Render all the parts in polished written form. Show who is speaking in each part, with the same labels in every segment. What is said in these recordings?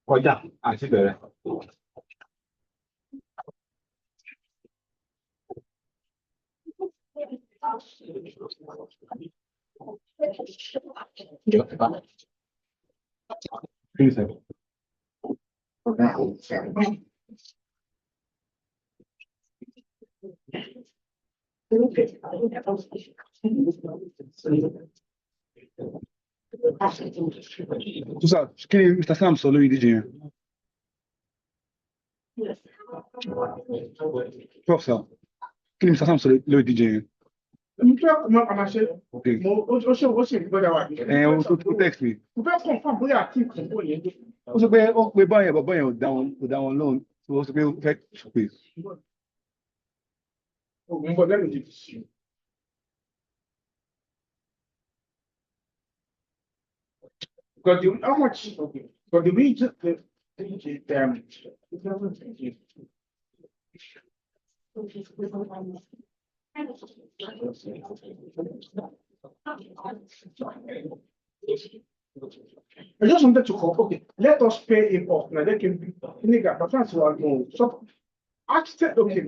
Speaker 1: kọjá àti bẹ̀rẹ̀. Fíjese. Tú sabes, kí ni Mr. Sam sọ lórí ìdíje yẹn? Prof sir, kí ni Mr. Sam sọ lórí ìdíje yẹn?
Speaker 2: Nígbà mo máa ṣe
Speaker 1: Ok.
Speaker 2: ó ṣe ìgbọ́dọ̀ wà.
Speaker 1: Ó text mi.
Speaker 2: Mo fẹ́ confirm bóyá àti ìkọ̀kọ̀ yẹn dé.
Speaker 1: Ó sọ pé ó pe báyẹn bàbá yẹn ò dá wọn lóhùn. Ó sọ pé ó fẹ́ pè.
Speaker 2: Ògùn bọ̀ lẹ́nu ti sí. How much? Okay. But the region, the damage. I just wanted to call. Okay, let us pay him off. Now they can be nigga, but that's what I'm going. So, ask okay,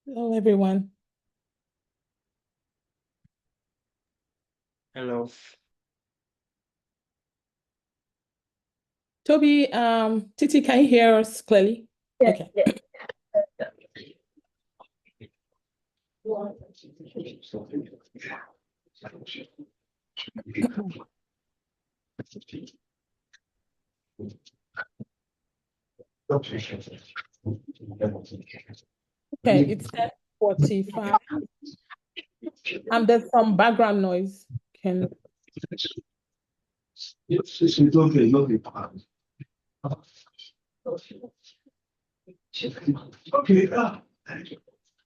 Speaker 3: Hello, everyone.
Speaker 4: Hello.
Speaker 3: Toby, Titi, can you hear us clearly? Okay. Okay, it's 10:45. There's some background noise. Can
Speaker 1: It's okay. Okay.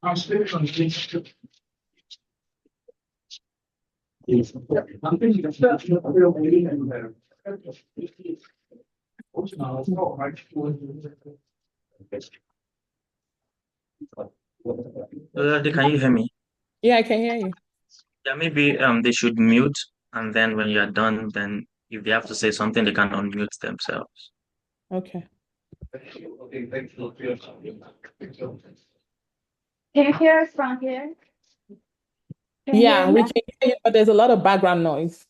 Speaker 1: I'm still on the I'm thinking
Speaker 4: Can you hear me?
Speaker 3: Yeah, I can hear you.
Speaker 4: Yeah, maybe they should mute, and then when you're done, then if they have to say something, they can unmute themselves.
Speaker 3: Okay.
Speaker 5: Can you hear us from here? Can you
Speaker 3: Yeah,
Speaker 5: hear
Speaker 3: we
Speaker 5: me?
Speaker 3: can hear you, but there's a lot of background noise.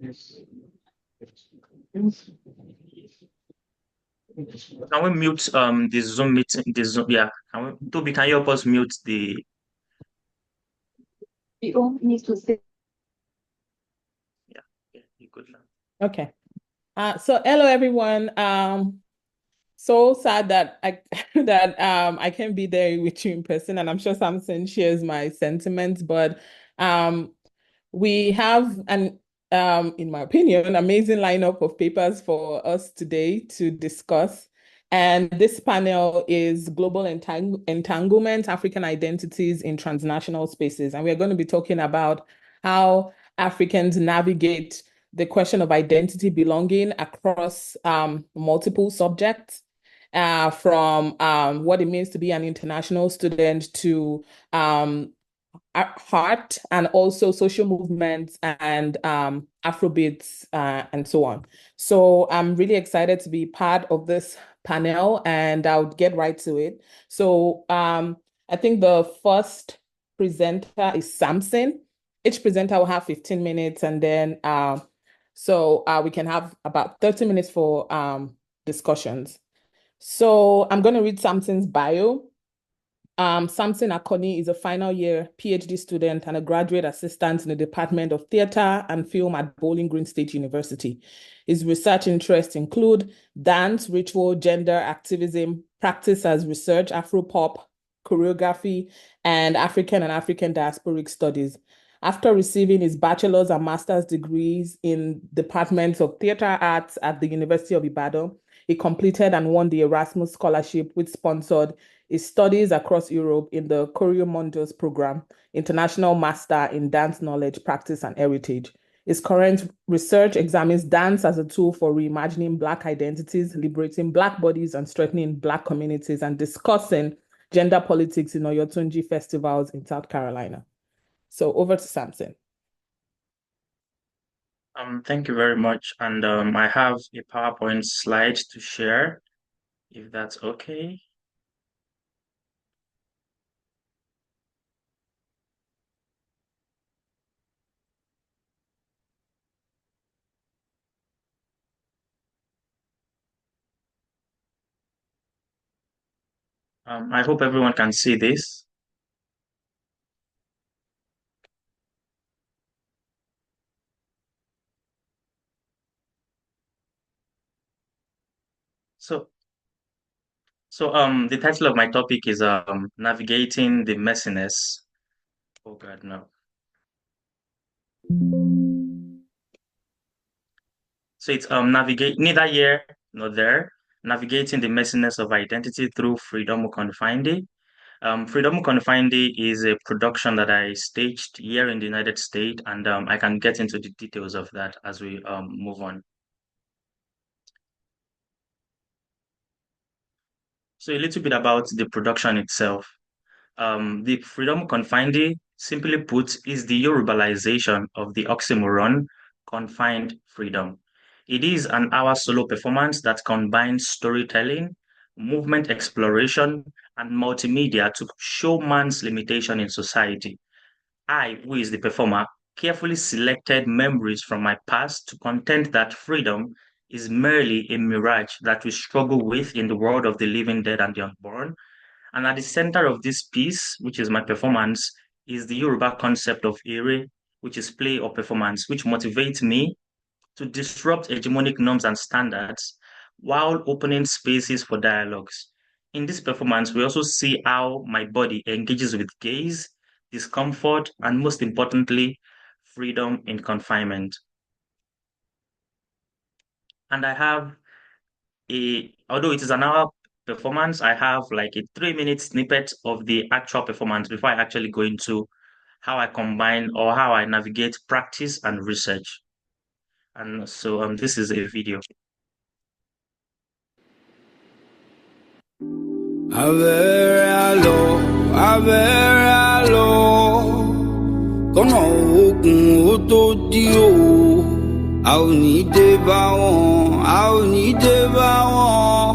Speaker 4: Can we mute the Zoom meeting? The Zoom, yeah. Toby, can you help us mute the?
Speaker 5: You all need to say.
Speaker 4: Yeah, you could.
Speaker 3: Okay. So hello, everyone. So sad that I that I can't be there with you in person, and I'm sure Samson shares my sentiments, but we have an in my opinion, amazing lineup of papers for us today to discuss. And this panel is Global Entanglement, African Identities in Transnational Spaces. And we're going to be talking about how Africans navigate the question of identity belonging across multiple subjects, from what it means to be an international student to art and also social movements and Afrobeats and so on. So I'm really excited to be part of this panel and I'll get right to it. So I think the first presenter is Samson. Each presenter will have 15 minutes and then we can have about 30 minutes for discussions. So I'm going to read Samson's bio. Samson Akoni is a final year PhD student and a graduate assistant in the Department of Theatre and Film at Bowling Green State University. His research interests include dance, ritual, gender activism, practice as research, Afropop, choreography, and African diasporic studies. After receiving his bachelor's and master's degrees in departments of theatre arts at the University of Ibadan, he completed and won the Erasmus Scholarship, which sponsored his studies across Europe in the Choreo Mondials program, International Master in Dance Knowledge, Practice, and Heritage. His current research examines dance as a tool for reimagining Black identities, liberating Black bodies, and strengthening Black communities, and discussing gender politics in Oyotunji festivals in South Carolina. So over to Samson.
Speaker 4: Thank you very much. And I have a PowerPoint slide to share, if that's okay. I hope everyone can see this. So, the title of my topic is navigating the messiness. Oh God, no. So it's navigate neither here nor there, navigating the messiness of identity through Freedom Confined. Freedom Confined is a production that I staged here in the United States, and I can get into the details of that as we move on. So a little bit about the production itself. The Freedom Confined, simply put, is the Yorubalization of the oxymoron confined freedom. It is an hour solo performance that combines storytelling, movement exploration, and multimedia to show man's limitation in society. I, who is the performer, carefully selected memories from my past to contend that freedom is merely a mirage that we struggle with in the world of the living, dead, and the unborn. And at the center of this piece, which is my performance, is the Yoruba concept of ere, which is play or performance, which motivates me to disrupt hegemonic norms and standards while opening spaces for dialogues. In this performance, we also see how my body engages with gaze, discomfort, and most importantly, freedom in confinement. And I have although it is an hour performance, I have like a 3 minute snippet of the actual performance before I actually go into how I combine or how I navigate practice and research. And so this is a video.
Speaker 6: Abẹ́rẹ́ àlọ́, kọ́nà ogun ó tó dí o. A ò ní dé bá wọn, a ò ní dé bá wọn.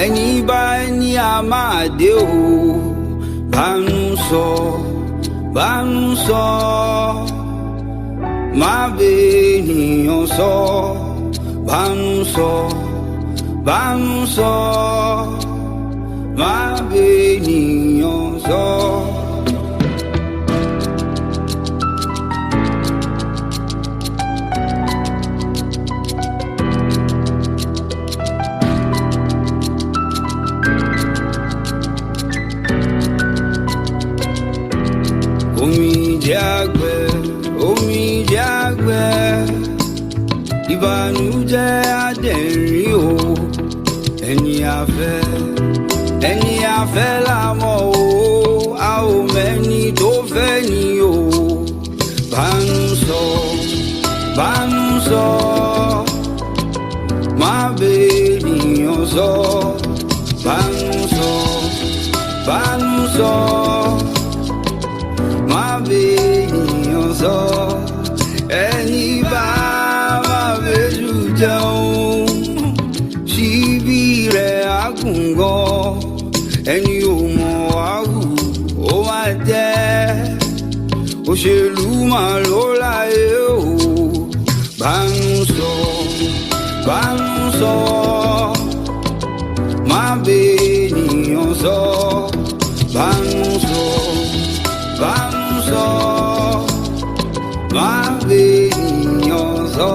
Speaker 6: Ẹni bá ẹni a máa dé o. Bánú sọ, má bènìyàn sọ. Bánú sọ, má bènìyàn sọ. Omijé àgbẹ̀, ìbànújẹ́ adẹ̀rín o. Ẹni afẹ́ la mọ̀ o, a ò mẹ́ni tó fẹ́ ni o. Bánú sọ, má bènìyàn sọ. Bánú sọ, má bènìyàn sọ. Ẹni bá má bèjú jẹun, síbí rẹ̀ á gùn gan. Ẹni ò mọ̀ wá wù ó máa jẹ́. Òṣèlú máa ló láyé o. Bánú sọ, má bènìyàn sọ. Bánú sọ, má bènìyàn sọ.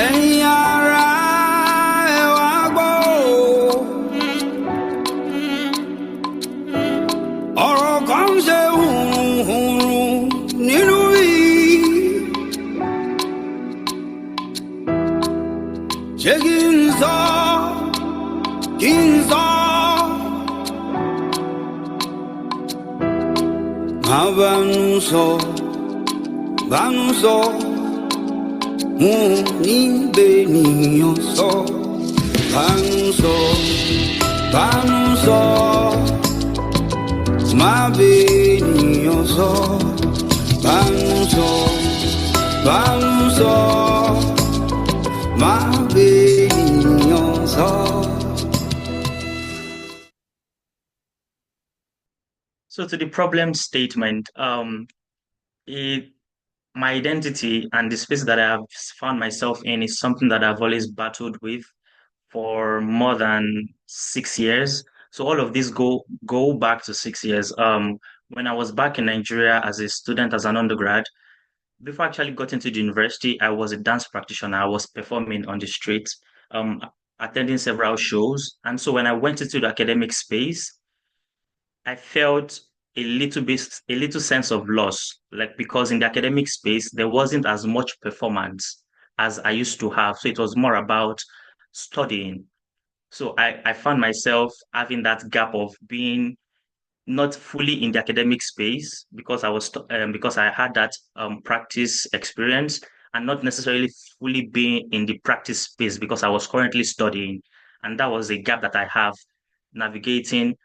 Speaker 6: Ẹ̀yin ará ẹ wá gbọ́ o. Ọ̀rọ̀ kan ṣe hùrùhùrù nínú yìí. Ṣé kí n sọ? Má bánú sọ. Mo ní bènìyàn sọ. Bánú sọ, má bènìyàn sọ. Bánú sọ, má bènìyàn sọ.
Speaker 4: So to the problem statement, my identity and the space that I have found myself in is something that I've always battled with for more than 6 years. So all of this go back to 6 years. When I was back in Nigeria as a student, as an undergrad, before I actually got into the university, I was a dance practitioner. I was performing on the street, attending several shows. And so when I went into the academic space, I felt a little sense of loss, like because in the academic space, there wasn't as much performance as I used to have. So it was more about studying. So I found myself having that gap of being not fully in the academic space because because I had that practice experience and not necessarily fully being in the practice space because I was currently studying. And that was a gap that I have navigating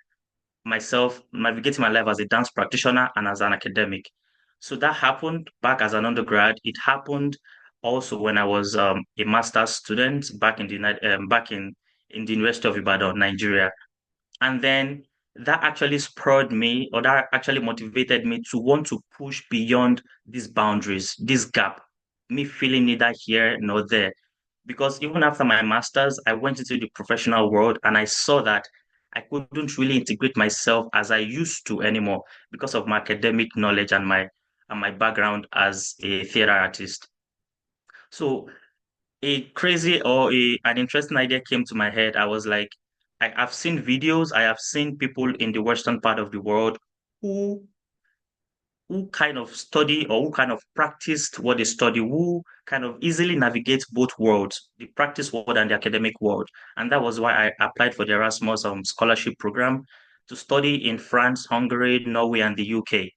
Speaker 4: navigating my life as a dance practitioner and as an academic. So that happened back as an undergrad. It happened also when I was a master's student back in in the University of Ibadan, Nigeria. And then that actually spurred me, or that actually motivated me to want to push beyond these boundaries, this gap, me feeling neither here nor there. Because even after my master's, I went into the professional world and I saw that I couldn't really integrate myself as I used to anymore because of my academic knowledge and my background as a theater artist. So a crazy or an interesting idea came to my head. I was like, I've seen videos, I have seen people in the Western part of the world who who kind of study or who kind of practiced what they study, who kind of easily navigate both worlds, the practice world and the academic world. And that was why I applied for the Erasmus scholarship program to study in France, Hungary, Norway, and the UK.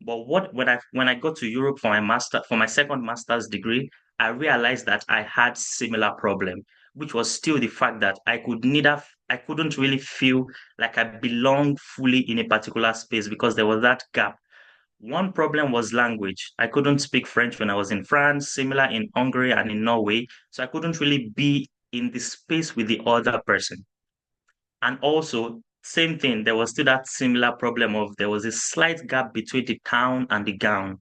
Speaker 4: But when I got to Europe for my second master's degree, I realized that I had similar problem, which was still the fact that I couldn't really feel like I belonged fully in a particular space because there was that gap. One problem was language. I couldn't speak French when I was in France, similar in Hungary and in Norway. So I couldn't really be in the space with the other person. And also, same thing, there was still that similar problem of there was a slight gap between the town and the gown.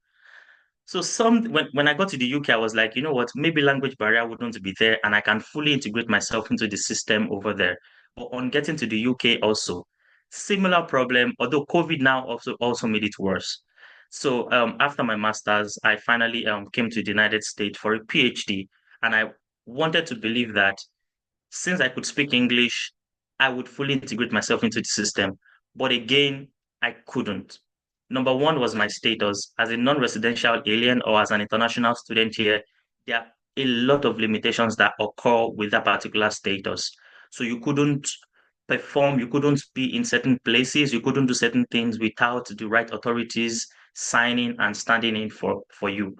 Speaker 4: So when I got to the UK, I was like, you know what, maybe language barrier wouldn't be there and I can fully integrate myself into the system over there. But on getting to the UK also, similar problem, although COVID now also made it worse. So after my master's, I finally came to the United States for a PhD, and I wanted to believe that since I could speak English, I would fully integrate myself into the system. But again, I couldn't. Number one was my status. As a non-residential alien or as an international student here, there are a lot of limitations that occur with that particular status. So you couldn't perform, you couldn't be in certain places, you couldn't do certain things without the right authorities signing and standing in for you.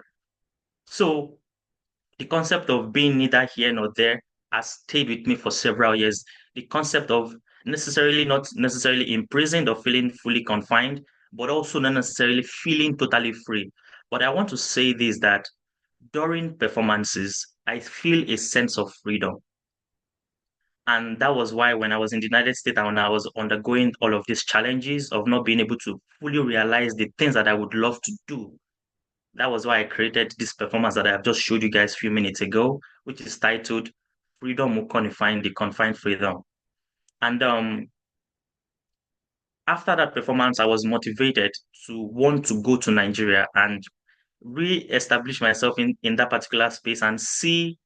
Speaker 4: So the concept of being neither here nor there has stayed with me for several years. The concept of not necessarily imprisoned or feeling fully confined, but also not necessarily feeling totally free. But I want to say this that during performances, I feel a sense of freedom. And that was why when I was in the United States and when I was undergoing all of these challenges of not being able to fully realize the things that I would love to do, that was why I created this performance that I have just showed you guys a few minutes ago, which is titled Freedom Will Confine the Confined Freedom. And after that performance, I was motivated to want to go to Nigeria and re-establish myself in that particular space and see,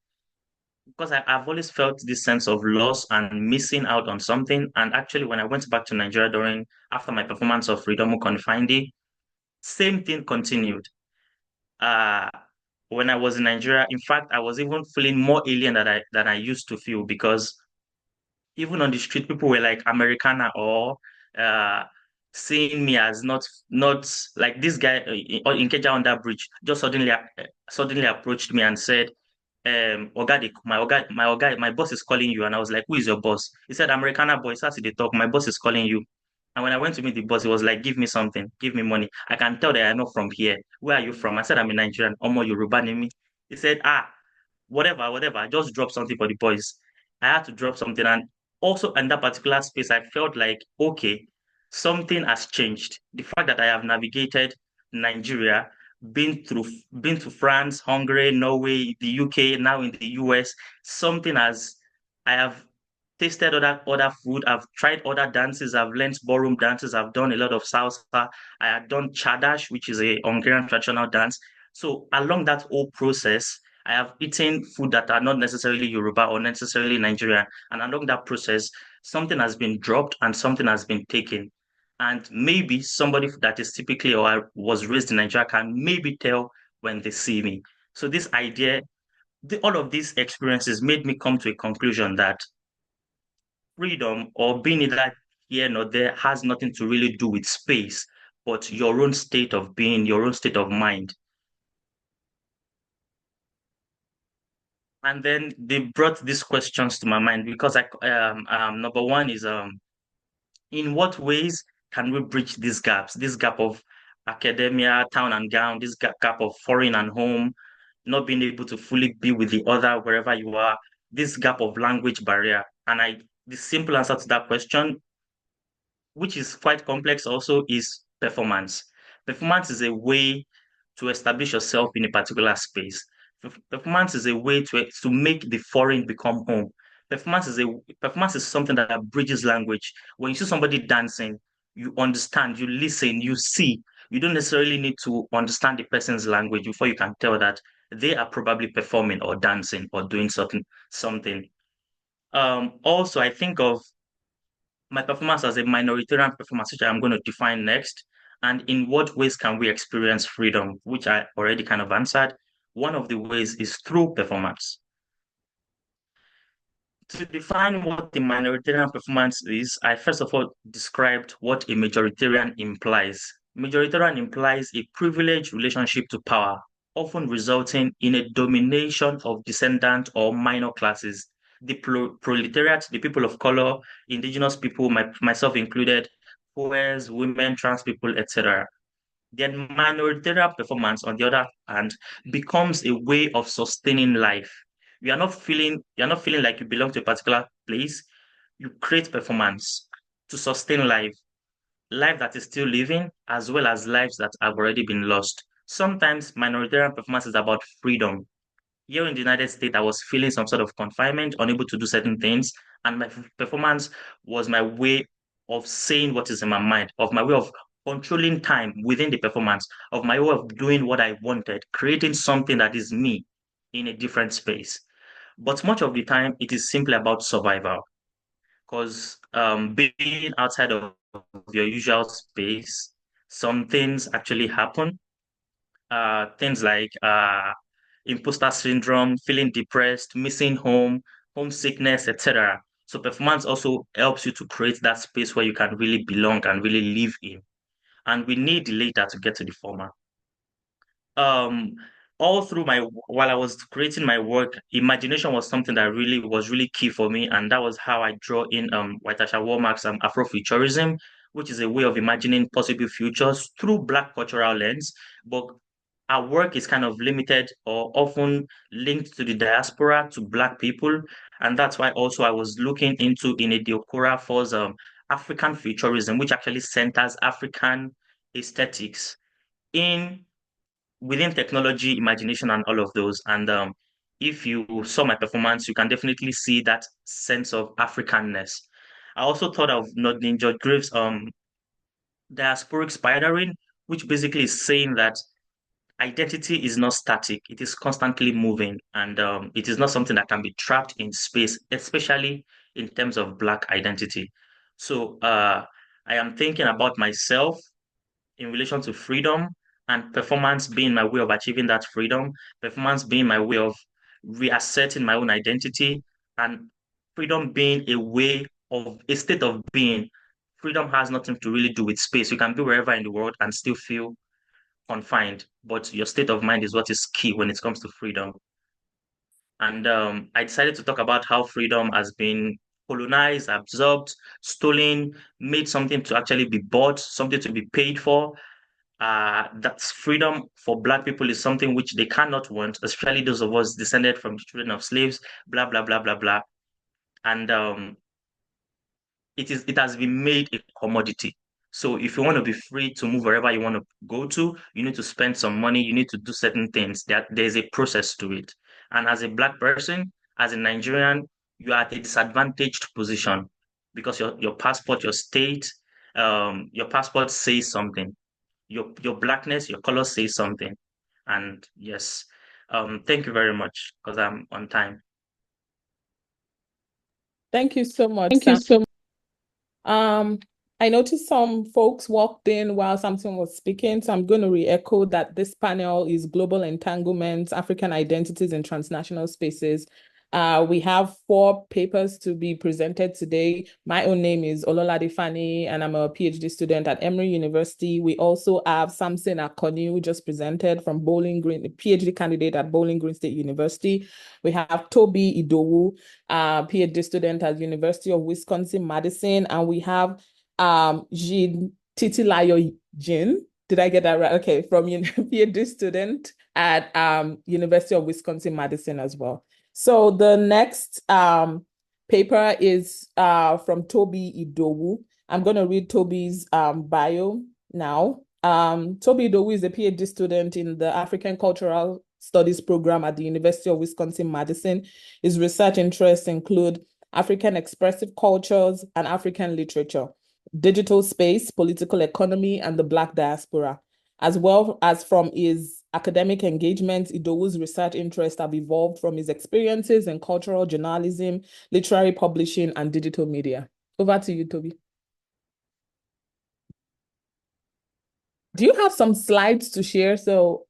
Speaker 4: because I've always felt this sense of loss and missing out on something. And actually, when I went back to Nigeria after my performance of Freedom Will Confine the, same thing continued. Uh, when I was in Nigeria, in fact, I was even feeling more alien than I used to feel because even on the street, people were like Americana or uh, seeing me as not like this guy in Keja on that bridge just suddenly approached me and said, Oga, my boss is calling you. And I was like, who is your boss? He said, Americana boy, started to talk. My boss is calling you. And when I went to meet the boss, he was like, give me something, give me money. I can tell that I'm not from here. Where are you from? I said, I'm a Nigerian. Omo Yoruba name me. He said, whatever, just drop something for the boys. I had to drop something. And also in that particular space, I felt like, okay, something has changed. The fact that I have navigated Nigeria, been through, been to France, Hungary, Norway, the UK, now in the US, I have tasted other food. I've tried other dances. I've learned ballroom dances. I've done a lot of salsa. I had done chadash, which is a Hungarian traditional dance. So along that whole process, I have eaten food that are not necessarily Yoruba or necessarily Nigerian. And along that process, something has been dropped and something has been taken. And maybe somebody that is typically or was raised in Nigeria can maybe tell when they see me. So this idea, all of these experiences made me come to a conclusion that freedom or being either here nor there has nothing to really do with space, but your own state of being, your own state of mind. And then they brought these questions to my mind because number one is in what ways can we bridge these gaps, this gap of academia, town and gown, this gap of foreign and home, not being able to fully be with the other wherever you are, this gap of language barrier. And the simple answer to that question, which is quite complex also, is performance. Performance is a way to establish yourself in a particular space. Performance is a way to make the foreign become home. Performance is something that bridges language. When you see somebody dancing, you understand, you listen, you see. You don't necessarily need to understand the person's language before you can tell that they are probably performing or dancing or doing something. Also, I think of my performance as a minoritarian performance, which I'm going to define next, and in what ways can we experience freedom, which I already kind of answered. One of the ways is through performance. To define what the minoritarian performance is, I first of all described what a majoritarian implies. Majoritarian implies a privileged relationship to power, often resulting in a domination of descendant or minor classes. The proletariat, the people of color, indigenous people, myself included, poors, women, trans people, etc. Then minoritarian performance, on the other hand, becomes a way of sustaining life. You're not feeling like you belong to a particular place. You create performance to sustain life that is still living, as well as lives that have already been lost. Sometimes minoritarian performance is about freedom. Here in the United States, I was feeling some sort of confinement, unable to do certain things, and my performance was my way of saying what is in my mind, of my way of controlling time within the performance, of my way of doing what I wanted, creating something that is me in a different space. But much of the time, it is simply about survival, because being outside of your usual space, some things actually happen. Things like imposter syndrome, feeling depressed, missing home, homesickness, etc. So performance also helps you to create that space where you can really belong and really live in. And we need the latter to get to the former. Um, all through while I was creating my work, imagination was something that really key for me, and that was how I draw in Waitasha Womack's Afrofuturism, which is a way of imagining possible futures through Black cultural lens. But our work is kind of limited or often linked to the diaspora, to Black people, and that's why also I was looking into Nnedi Okorafor's African futurism, which actually centers African aesthetics in within technology, imagination, and all of those. And if you saw my performance, you can definitely see that sense of Africanness. I also thought of Ninja Graves' diasporic spidering, which basically is saying that identity is not static, it is constantly moving, and it is not something that can be trapped in space, especially in terms of Black identity. So I am thinking about myself in relation to freedom, and performance being my way of achieving that freedom, performance being my way of reasserting my own identity, and freedom being a state of being. Freedom has nothing to really do with space. You can be wherever in the world and still feel confined, but your state of mind is what is key when it comes to freedom. And I decided to talk about how freedom has been colonized, absorbed, stolen, made something to actually be bought, something to be paid for. That's freedom for Black people is something which they cannot want, especially those of us descended from the children of slaves, blah, blah, blah, blah, blah. And it has been made a commodity. So if you want to be free to move wherever you want to go to, you need to spend some money, you need to do certain things. There's a process to it. And as a Black person, as a Nigerian, you are at a disadvantaged position because your passport, your state, your passport says something. Your Blackness, your color says something. And yes, thank you very much because I'm on time.
Speaker 3: Thank you so much, Sam. I noticed some folks walked in while Samson was speaking, so I'm going to re-echo that this panel is Global Entanglements, African Identities in Transnational Spaces. We have 4 papers to be presented today. My own name is Ololade Fani, and I'm a PhD student at Emory University. We also have Samson Akoni, who just presented from Bowling Green, a PhD candidate at Bowling Green State University. We have Toby Idowu, PhD student at University of Wisconsin-Madison, and we have Jean Titilayo Jin. Did I get that right? Okay, from PhD student at University of Wisconsin-Madison as well. So the next paper is from Toby Idowu. I'm going to read Toby's bio now. Toby Idowu is a PhD student in the African Cultural Studies program at the University of Wisconsin-Madison. His research interests include African expressive cultures and African literature, digital space, political economy, and the Black diaspora. As well as from his academic engagements, Idowu's research interests have evolved from his experiences in cultural journalism, literary publishing, and digital media. Over to you, Toby. Do you have some slides to share? So,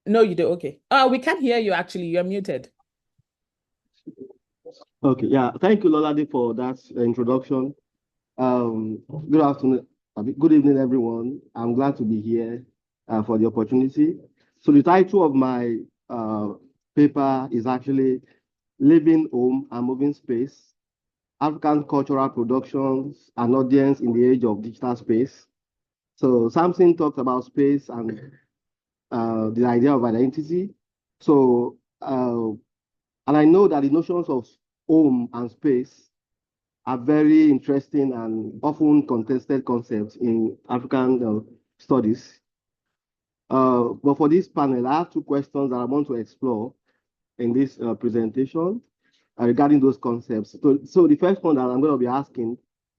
Speaker 3: no, you do. Okay. We can't hear you, actually. You're muted.
Speaker 7: Okay, yeah. Thank you, Lolade, for that introduction. Good afternoon. Good evening, everyone. I'm glad to be here for the opportunity. So the title of my paper is actually Living Home and Moving Space, African Cultural Productions and Audience in the Age of Digital Space. So Samson talked about space and the idea of identity. So, and I know that the notions of home and space are very interesting and often contested concepts in African studies. But for this panel, I have 2 questions that I want to explore in this presentation regarding those concepts. So the first one that I'm going to be asking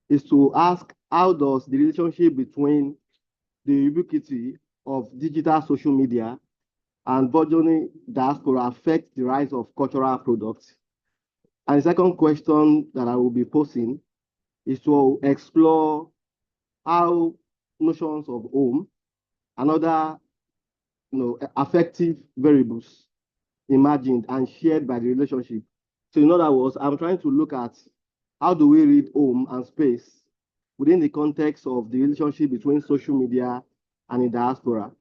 Speaker 7: is to ask, how does the relationship between the ubiquity of digital social media and burgeoning diaspora affect the rise of cultural products? And the second question that I will be posing is to explore how notions of home and other affective variables imagined and shared by the relationship. So in other words, I'm trying to look at how do we read home and space within the context of the relationship between social media and the diaspora.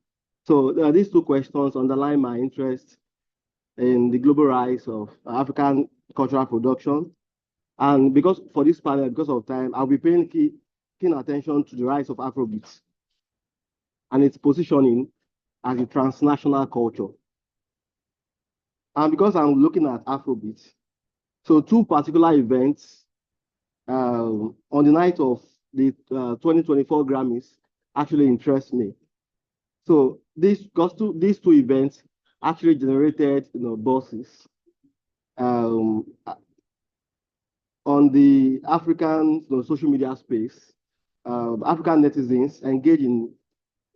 Speaker 7: So these 2 questions underline my interest in the global rise of African cultural production. And because for this panel, because of time, I'll be paying keen attention to the rise of Afrobeat and its positioning as a transnational culture. And because I'm looking at Afrobeat, so 2 particular events on the night of the 2024 Grammys actually interest me. So these 2 events actually generated buzz on the African social media space. African netizens engage in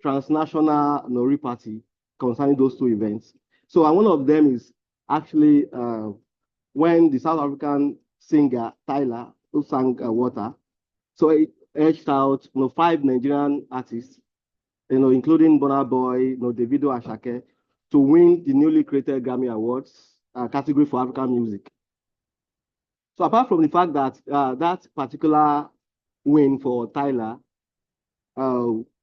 Speaker 7: transnational repartee concerning those 2 events. So one of them is actually when the South African singer Tyler, who sang Water, so it edged out 5 Nigerian artists, including Burna Boy, Davido Ashake, to win the newly created Grammy Awards category for African music. So apart from the fact that that particular win for Tyler,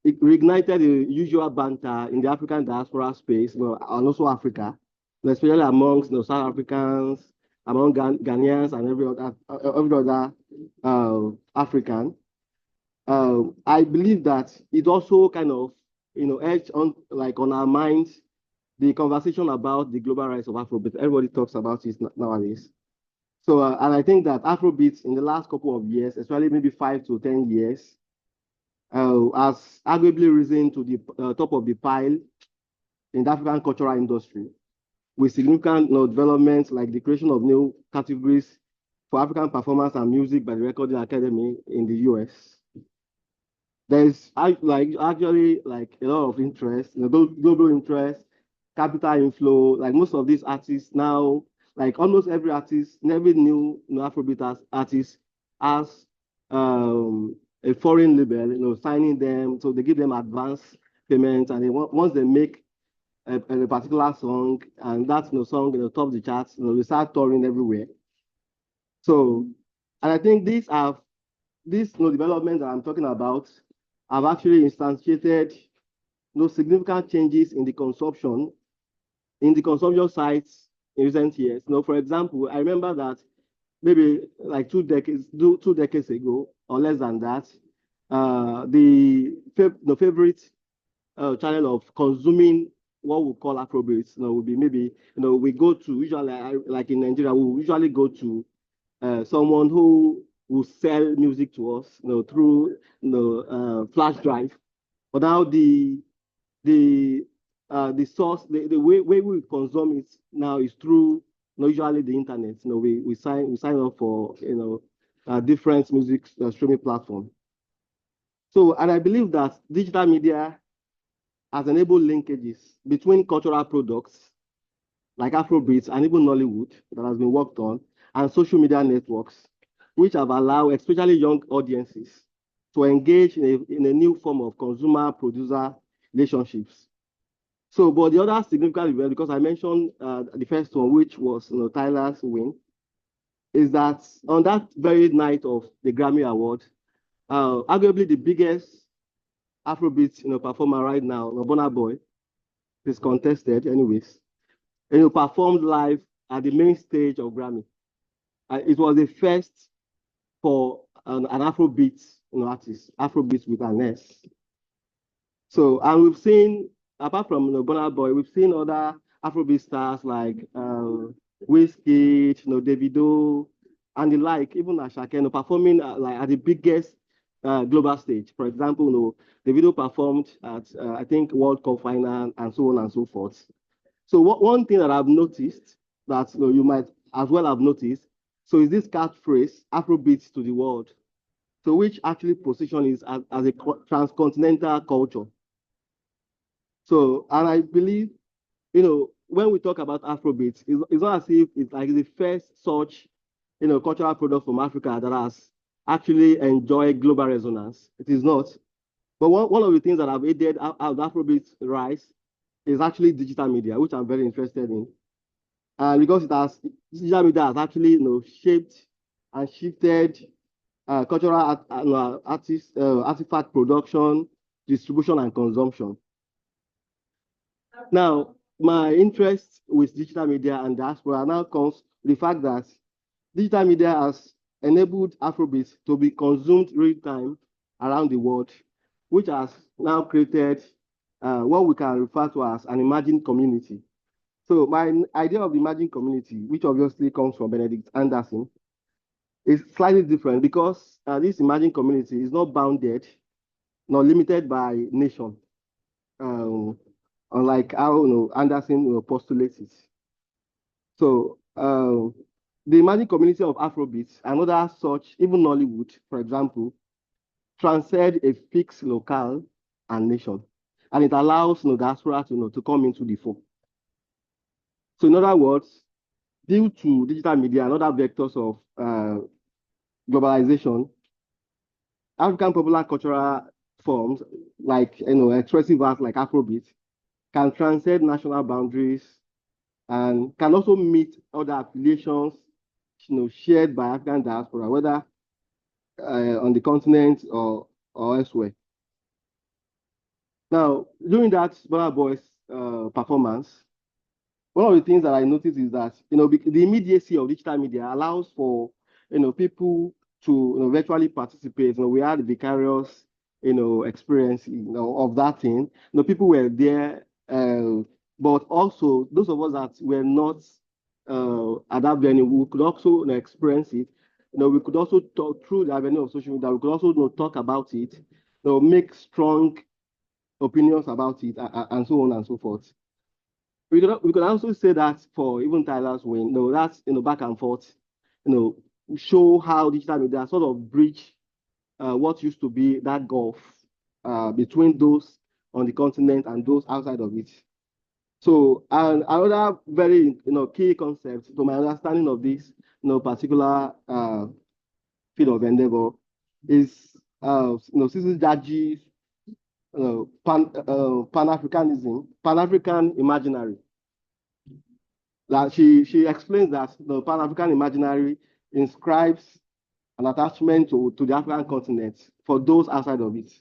Speaker 7: it reignited the usual banter in the African diaspora space, and also Africa, especially amongst South Africans, among Ghanaians, and every other African. I believe that it also kind of edged on on our minds the conversation about the global rise of Afrobeat. Everybody talks about it nowadays. So, and I think that Afrobeat in the last couple of years, especially maybe 5 to 10 years, has arguably risen to the top of the pile in the African cultural industry, with significant developments like the creation of new categories for African performance and music by the Recording Academy in the US. There's actually a lot of interest, global interest, capital inflow. Like most of these artists now, like almost every artist, every new Afrobeat artist has a foreign label, signing them, so they give them advance payments, and once they make a particular song, and that song top the charts. We start touring everywhere. So, and I think these developments that I'm talking about have actually instantiated significant changes in the consumption sites in recent years. For example, I remember that maybe like 2 decades ago or less than that, the favorite channel of consuming what we call Afrobeats, would be maybe, we go to usually, like in Nigeria, we usually go to someone who will sell music to us, through flash drive. But now the source, the way we consume it now is through usually the internet. We sign up for different music streaming platform. So, and I believe that digital media has enabled linkages between cultural products like Afrobeats and even Nollywood that has been worked on, and social media networks, which have allowed especially young audiences to engage in a new form of consumer-producer relationships. So, but the other significant event, because I mentioned the first one, which was Tyler's win, is that on that very night of the Grammy Award, arguably the biggest Afrobeat performer right now, Burna Boy, is contested anyways, performed live at the main stage of Grammy. It was the first for an Afrobeat artist, Afrobeat with an S. So, and we've seen, apart from Burna Boy, we've seen other Afrobeat stars like Wizkid, Davido, and the like, even Asake, performing like at the biggest global stage. For example, Davido performed at I think World Cup final and so on and so forth. So one thing that I've noticed that you might as well have noticed, so is this catchphrase Afrobeat to the world, so which actually position is as a transcontinental culture. So, and I believe, when we talk about Afrobeat, it's not as if it's like the first such, cultural product from Africa that has actually enjoyed global resonance. It is not. But one of the things that have aided Afrobeat's rise is actually digital media, which I'm very interested in. Because digital media has actually, shaped and shifted cultural artifact production, distribution, and consumption. Now, my interest with digital media and diaspora now comes with the fact that digital media has enabled Afrobeat to be consumed real time around the world, which has now created what we can refer to as an emerging community. So my idea of the emerging community, which obviously comes from Benedict Anderson, is slightly different because this emerging community is not bounded nor limited by nation, unlike how Anderson postulates it. So the emerging community of Afrobeat and other such, even Nollywood, for example, transcend a fixed locale and nation, and it allows diaspora to come into the fore. So in other words, due to digital media and other vectors of globalization, African popular cultural forms like expressive art like Afrobeat can transcend national boundaries and can also meet other affiliations shared by African diaspora, whether on the continent or elsewhere. Now, during that Burna Boy's performance, one of the things that I noticed is that the immediacy of digital media allows for people to virtually participate. We had the vicarious experience of that thing. People were there, but also those of us that were not at that venue, we could also experience it. We could also talk through the avenue of social media. We could also talk about it, make strong opinions about it, and so on and so forth. We could also say that for even Tyler's win, that's back and forth, show how digital media sort of bridge what used to be that gulf between those on the continent and those outside of it. So, and another very key concept to my understanding of this particular field of endeavor is Sisi Jaji's Pan-Africanism, Pan-African imaginary. That she explains that the Pan-African imaginary inscribes an attachment to the African continent for those outside of it.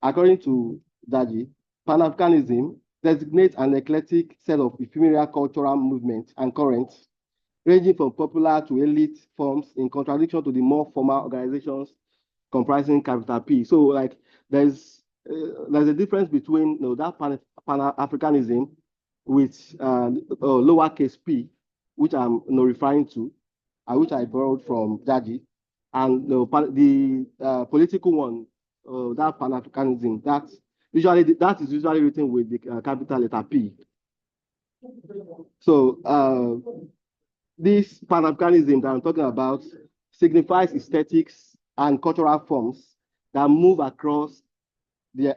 Speaker 7: According to Daji, Pan-Africanism designates an eclectic set of ephemeral cultural movements and currents, ranging from popular to elite forms, in contradiction to the more formal organizations comprising capital P. So, like, there's a difference between that Pan-Africanism with lowercase p, which I'm referring to, which I borrowed from Daji, and the political one, that Pan-Africanism, that is usually written with the capital letter P. So this Pan-Africanism that I'm talking about signifies aesthetics and cultural forms that move across the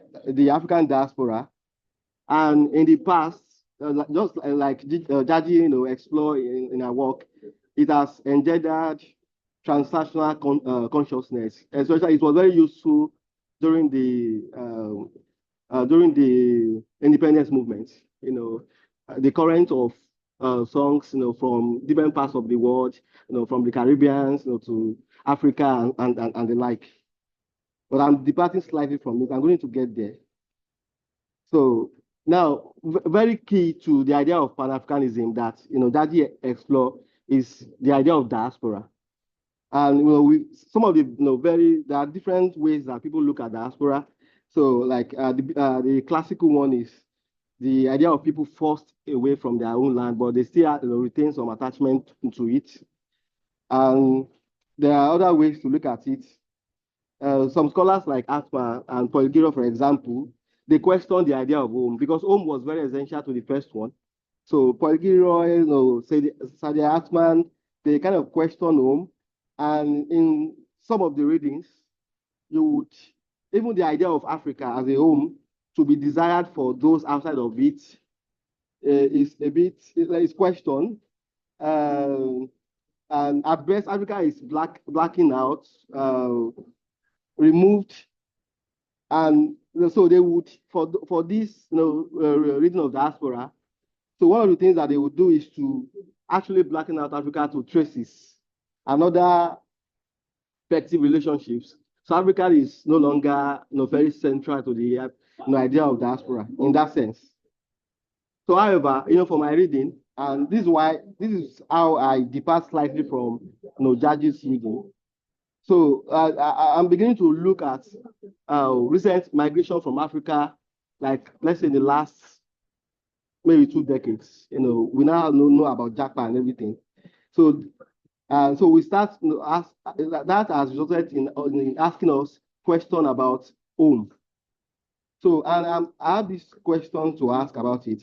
Speaker 7: African diaspora, and in the past, just like Jaji explore in her work, it has engendered transnational consciousness. Especially, it was very useful during the independence movement. The current of songs, from different parts of the world, from the Caribbean, to Africa and the like. But I'm departing slightly from it. I'm going to get there. So now, very key to the idea of Pan-Africanism that Daji explore is the idea of diaspora. And some of the there are different ways that people look at diaspora. So like the classical one is the idea of people forced away from their own land, but they still retain some attachment to it. And there are other ways to look at it. Some scholars like Atma and Paul Giro, for example, they question the idea of home because home was very essential to the first one. So Paul Giro, Sadia Atman, they kind of question home. And in some of the readings, even the idea of Africa as a home to be desired for those outside of it is a bit, it's questioned. And at best, Africa is blacking out, removed. And so they would, for this reading of diaspora, so one of the things that they would do is to actually blacken out Africa to traces and other effective relationships. So Africa is no longer very central to the idea of diaspora in that sense. So however, for my reading, and this is how I depart slightly from Jaji's reading. So I'm beginning to look at recent migration from Africa, like let's say in the last maybe 2 decades. We now know about Japan and everything. So so we start that has resulted in asking us question about home. So and I have this question to ask about it.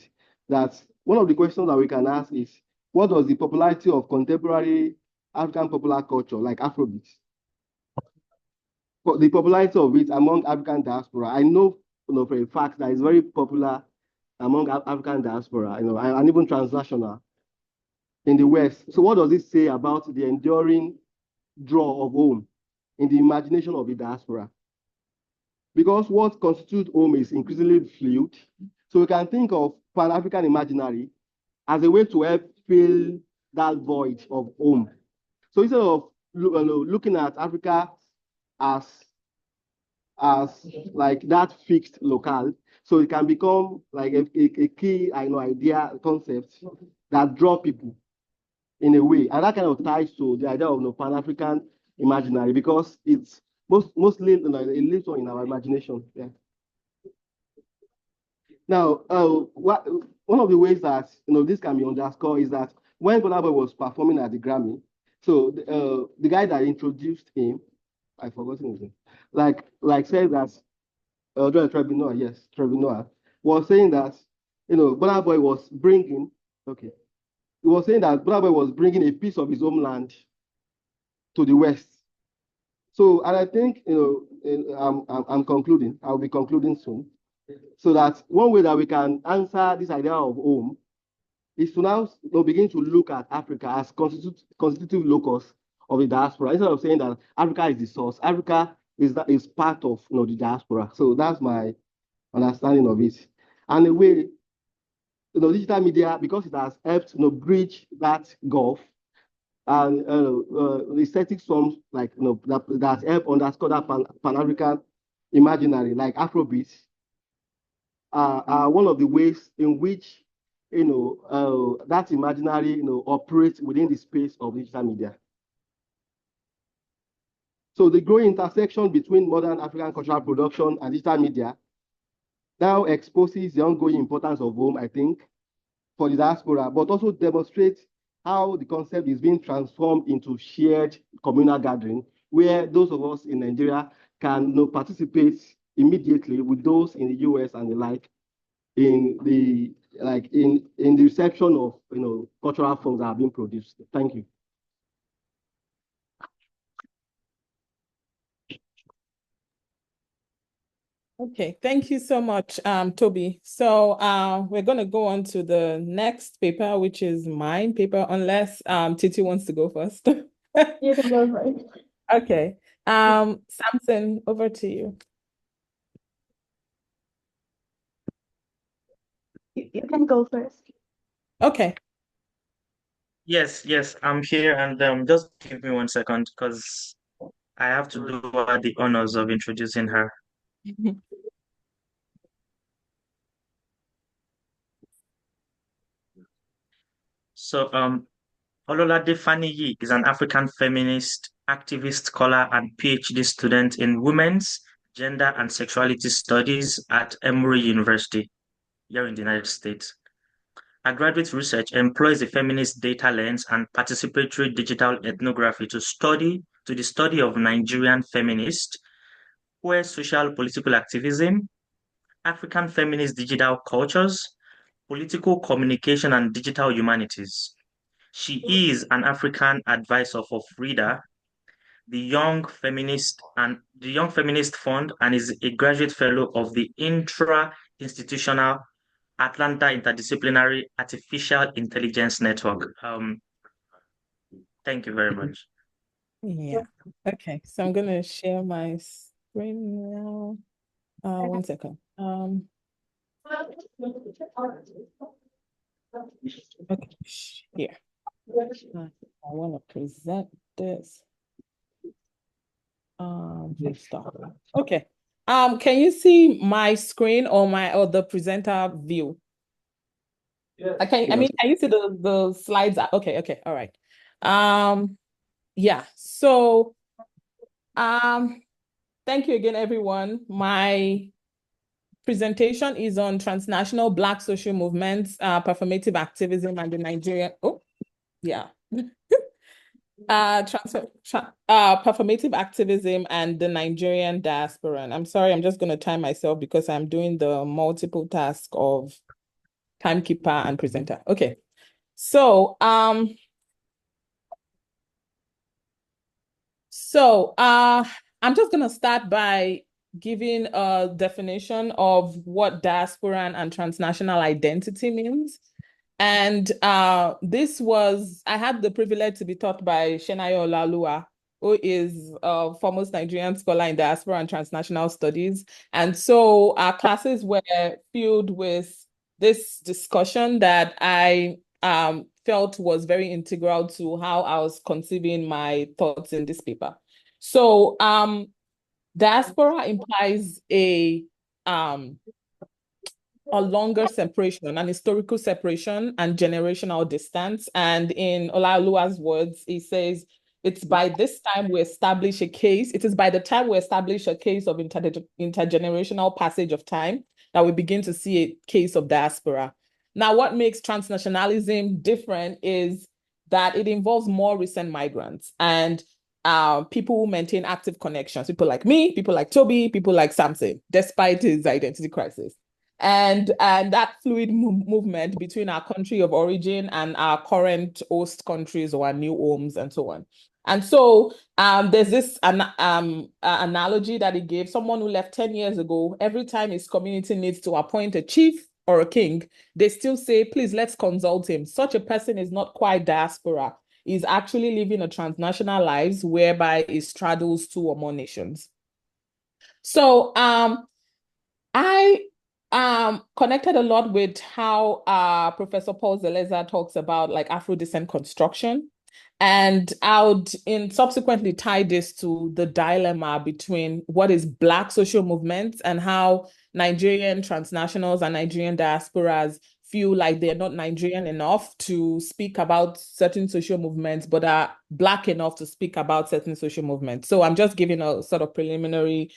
Speaker 7: That one of the questions that we can ask is, what was the popularity of contemporary African popular culture like Afrobeat? The popularity of it among African diaspora. I know, for a fact that it's very popular among African diaspora, and even transnational in the West. So what does it say about the enduring draw of home in the imagination of the diaspora? Because what constitutes home is increasingly fluid. So we can think of Pan-African imaginary as a way to help fill that void of home. So instead of looking at Africa as like that fixed locale, so it can become like a key idea, concept that draw people in a way, and that kind of ties to the idea of Pan-African imaginary because it's mostly a little in our imagination. Yeah. Now, one of the ways that this can be underscored is that when Burna Boy was performing at the Grammy, so the guy that introduced him, I forgot his name, like said that Trevor was saying that Burna Boy was bringing he was saying that Burna Boy was bringing a piece of his homeland to the West. So, and I think I'm concluding. I'll be concluding soon. So that one way that we can answer this idea of home is to now begin to look at Africa as constitutive locus of the diaspora, instead of saying that Africa is the source. Africa is part of the diaspora. So that's my understanding of it. And a way, digital media, because it has helped, bridge that gulf, and the aesthetic songs like, that help underscore that Pan-African imaginary, like Afrobeats, are one of the ways in which, that imaginary, operates within the space of digital media. So the growing intersection between modern African cultural production and digital media now exposes the ongoing importance of home, I think, for the diaspora, but also demonstrates how the concept is being transformed into shared communal gathering, where those of us in Nigeria can participate immediately with those in the US and the like in the reception of cultural forms that have been produced. Thank you.
Speaker 3: Okay, thank you so much, Toby. So we're going to go on to the next paper, which is mine paper, unless Titi wants to go first.
Speaker 5: You can go first.
Speaker 3: Okay. Samson, over to you.
Speaker 5: You can go first.
Speaker 3: Okay.
Speaker 4: Yes, I'm here, and just give me 1 second because I have to do her the honors of introducing her. So, Ololade Faniyi is an African feminist, activist, scholar, and PhD student in women's, gender, and sexuality studies at Emory University here in the United States. Her graduate research employs a feminist data lens and participatory digital ethnography to the study of Nigerian feminist, queer social political activism, African feminist digital cultures, political communication, and digital humanities. She is an African advisor for Frida, the Young Feminist Fund, and is a graduate fellow of the Intra-Institutional Atlanta Interdisciplinary Artificial Intelligence Network. Thank you very much.
Speaker 3: Yeah. Okay. So I'm gonna share my screen now. 1 second. Okay. Here. I want to present this. Stop. Okay. Can you see my screen or the presenter view? Can you see the slides? Okay, all right. Yeah. So thank you again, everyone. My presentation is on transnational Black social movements, performative activism, and the Nigerian. Performative activism and the Nigerian diaspora. And I'm sorry, I'm just going to time myself because I'm doing the multiple task of timekeeper and presenter. Okay. So, I'm just going to start by giving a definition of what diaspora and transnational identity means. And I had the privilege to be taught by Shenayo Olalua, who is a foremost Nigerian scholar in diaspora and transnational studies. And so our classes were filled with this discussion that I felt was very integral to how I was conceiving my thoughts in this paper. So diaspora implies a longer separation, an historical separation and generational distance. And in Olaoluwa's words, he says, it is by the time we establish a case of intergenerational passage of time that we begin to see a case of diaspora. Now, what makes transnationalism different is that it involves more recent migrants and people who maintain active connections, people like me, people like Toby, people like Samson, despite his identity crisis. And that fluid movement between our country of origin and our current host countries or our new homes and so on. And so there's this analogy that he gave. Someone who left 10 years ago, every time his community needs to appoint a chief or a king, they still say, please, let's consult him. Such a person is not quite diaspora. He's actually living a transnational lives whereby he straddles two or more nations. So I connected a lot with how Professor Paul Zeleza talks about like Afro descent construction. And I would subsequently tie this to the dilemma between what is Black social movements and how Nigerian transnationals and Nigerian diasporas feel like they're not Nigerian enough to speak about certain social movements, but are Black enough to speak about certain social movements. So I'm just giving a sort of preliminary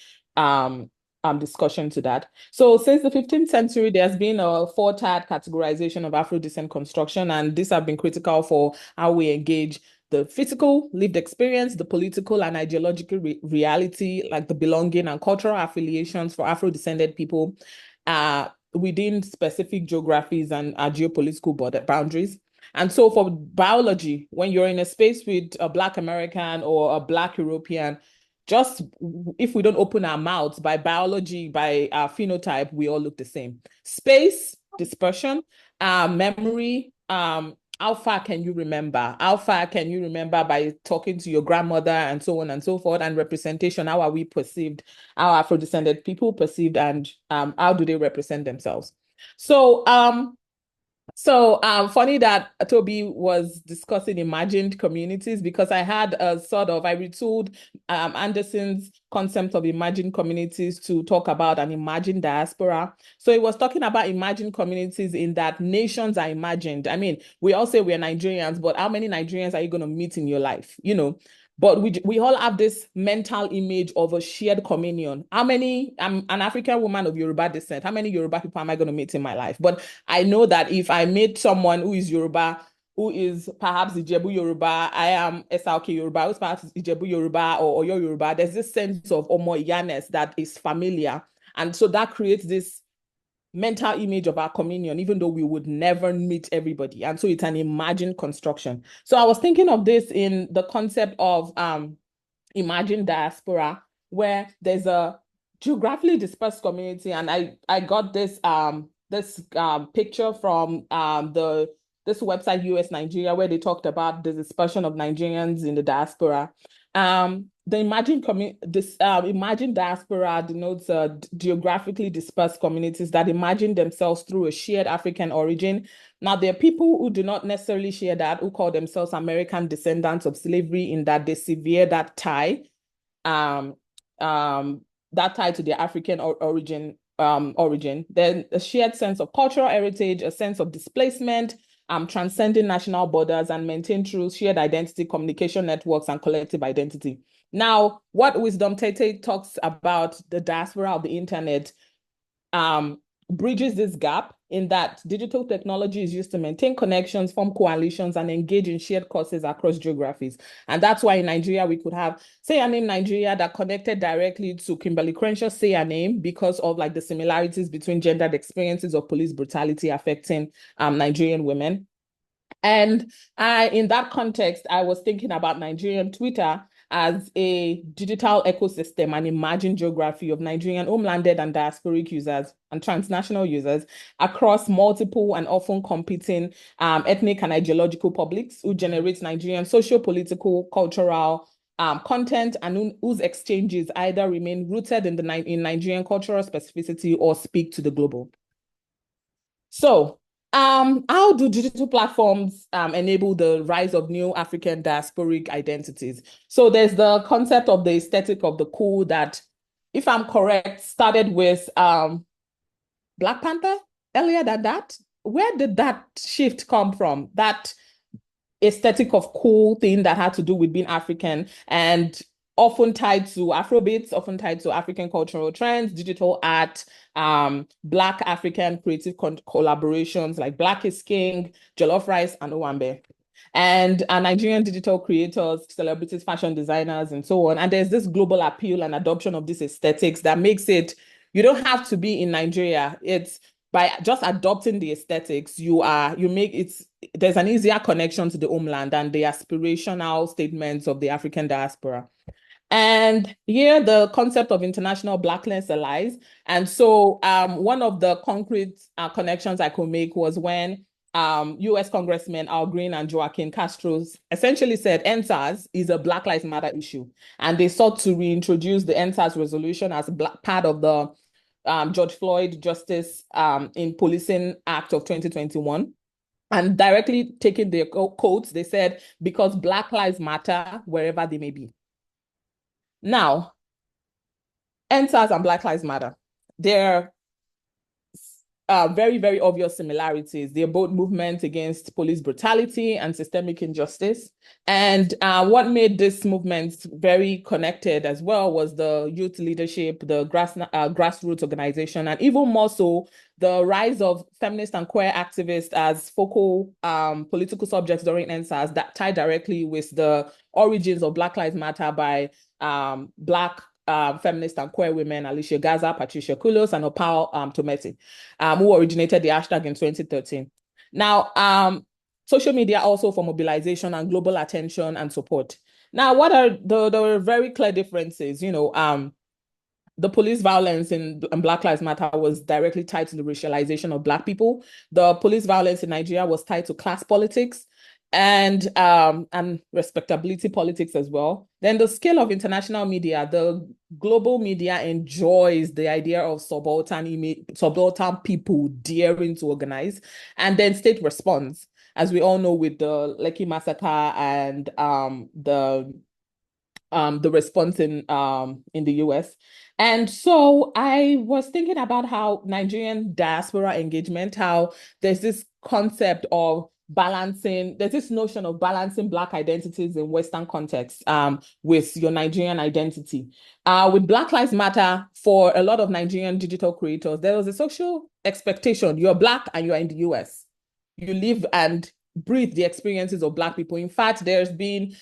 Speaker 3: discussion to that. So since the 15th century, there's been a four-tiered categorization of Afro descent construction, and these have been critical for how we engage the physical lived experience, the political and ideological reality, like the belonging and cultural affiliations for Afro-descended people within specific geographies and geopolitical boundaries. And so for biology, when you're in a space with a Black American or a Black European, just if we don't open our mouths, by biology, by our phenotype, we all look the same. Space, dispersion, memory, how far can you remember? How far can you remember by talking to your grandmother and so on and so forth? And representation, how are we perceived? How are Afro-descended people perceived, and how do they represent themselves? So funny that Toby was discussing imagined communities, because I had I retooled Anderson's concept of imagined communities to talk about an imagined diaspora. So it was talking about imagined communities in that nations are imagined. I mean, we all say we're Nigerians, but how many Nigerians are you going to meet in your life? You know, but we all have this mental image of a shared communion. How many, I'm an African woman of Yoruba descent, how many Yoruba people am I going to meet in my life? But I know that if I meet someone who is Yoruba, who is perhaps Ijebu Yoruba, I am SRK Yoruba, who's perhaps Ijebu Yoruba or Oyo Yoruba, there's this sense of Omoiyaness that is familiar. And so that creates this mental image of our communion, even though we would never meet everybody. And so it's an imagined construction. So I was thinking of this in the concept of imagined diaspora, where there's a geographically dispersed community. And I got this picture from this website, US Nigeria, where they talked about the dispersion of Nigerians in the diaspora. The imagined diaspora denotes geographically dispersed communities that imagine themselves through a shared African origin. Now, there are people who do not necessarily share that, who call themselves American descendants of slavery, in that they sever that tie, to their African origin. Then a shared sense of cultural heritage, a sense of displacement, transcending national borders, and maintain through shared identity, communication networks, and collective identity. Now, what Wisdom Tete talks about the diaspora of the internet bridges this gap, in that digital technology is used to maintain connections, form coalitions, and engage in shared causes across geographies. And that's why in Nigeria, we could have Say Her Name Nigeria that connected directly to Kimberly Crenshaw's Say Her Name, because of like the similarities between gendered experiences of police brutality affecting Nigerian women. And in that context, I was thinking about Nigerian Twitter as a digital ecosystem and imagined geography of Nigerian homelanded and diasporic users and transnational users across multiple and often competing ethnic and ideological publics, who generate Nigerian socio-political, cultural content, and whose exchanges either remain rooted in Nigerian cultural specificity or speak to the global. So, how do digital platforms enable the rise of new African diasporic identities? So there's the concept of the aesthetic of the cool that, if I'm correct, started with Black Panther earlier than that. Where did that shift come from? That aesthetic of cool thing that had to do with being African, and often tied to Afrobeats, often tied to African cultural trends, digital art, Black African creative collaborations like Black is King, Jollof Rice, and Owambe. And Nigerian digital creators, celebrities, fashion designers, and so on. And there's this global appeal and adoption of these aesthetics that makes it, you don't have to be in Nigeria. It's by just adopting the aesthetics, there's an easier connection to the homeland and the aspirational statements of the African diaspora. And here the concept of international Blackness lies. And so one of the concrete connections I could make was when US Congressmen Al Green and Joaquin Castro essentially said NSAS is a Black Lives Matter issue. And they sought to reintroduce the NSAS resolution as part of the George Floyd Justice in Policing Act of 2021. And directly taking their quotes, they said, because Black Lives Matter wherever they may be. Now, NSAS and Black Lives Matter, they're very, very obvious similarities. They're both movements against police brutality and systemic injustice. And what made this movement very connected as well was the youth leadership, the grassroots organization, and even more so, the rise of feminist and queer activists as focal political subjects during NSAS that tie directly with the origins of Black Lives Matter by Black feminist and queer women, Alicia Gaza, Patricia Kulos, and Opal Tometi, who originated the hashtag in 2013. Now, social media also for mobilization and global attention and support. Now, what are the very clear differences? You know, the police violence in Black Lives Matter was directly tied to the racialization of Black people. The police violence in Nigeria was tied to class politics and respectability politics as well. Then the scale of international media, the global media enjoys the idea of subaltern people daring to organize, and then state response, as we all know with the Lekki massacre and the response in the US. And so I was thinking about how Nigerian diaspora engagement, how there's this concept of balancing, there's this notion of balancing Black identities in Western context with your Nigerian identity. With Black Lives Matter, for a lot of Nigerian digital creators, there was a social expectation. You're Black and you're in the US. You live and breathe the experiences of Black people. In fact, there's been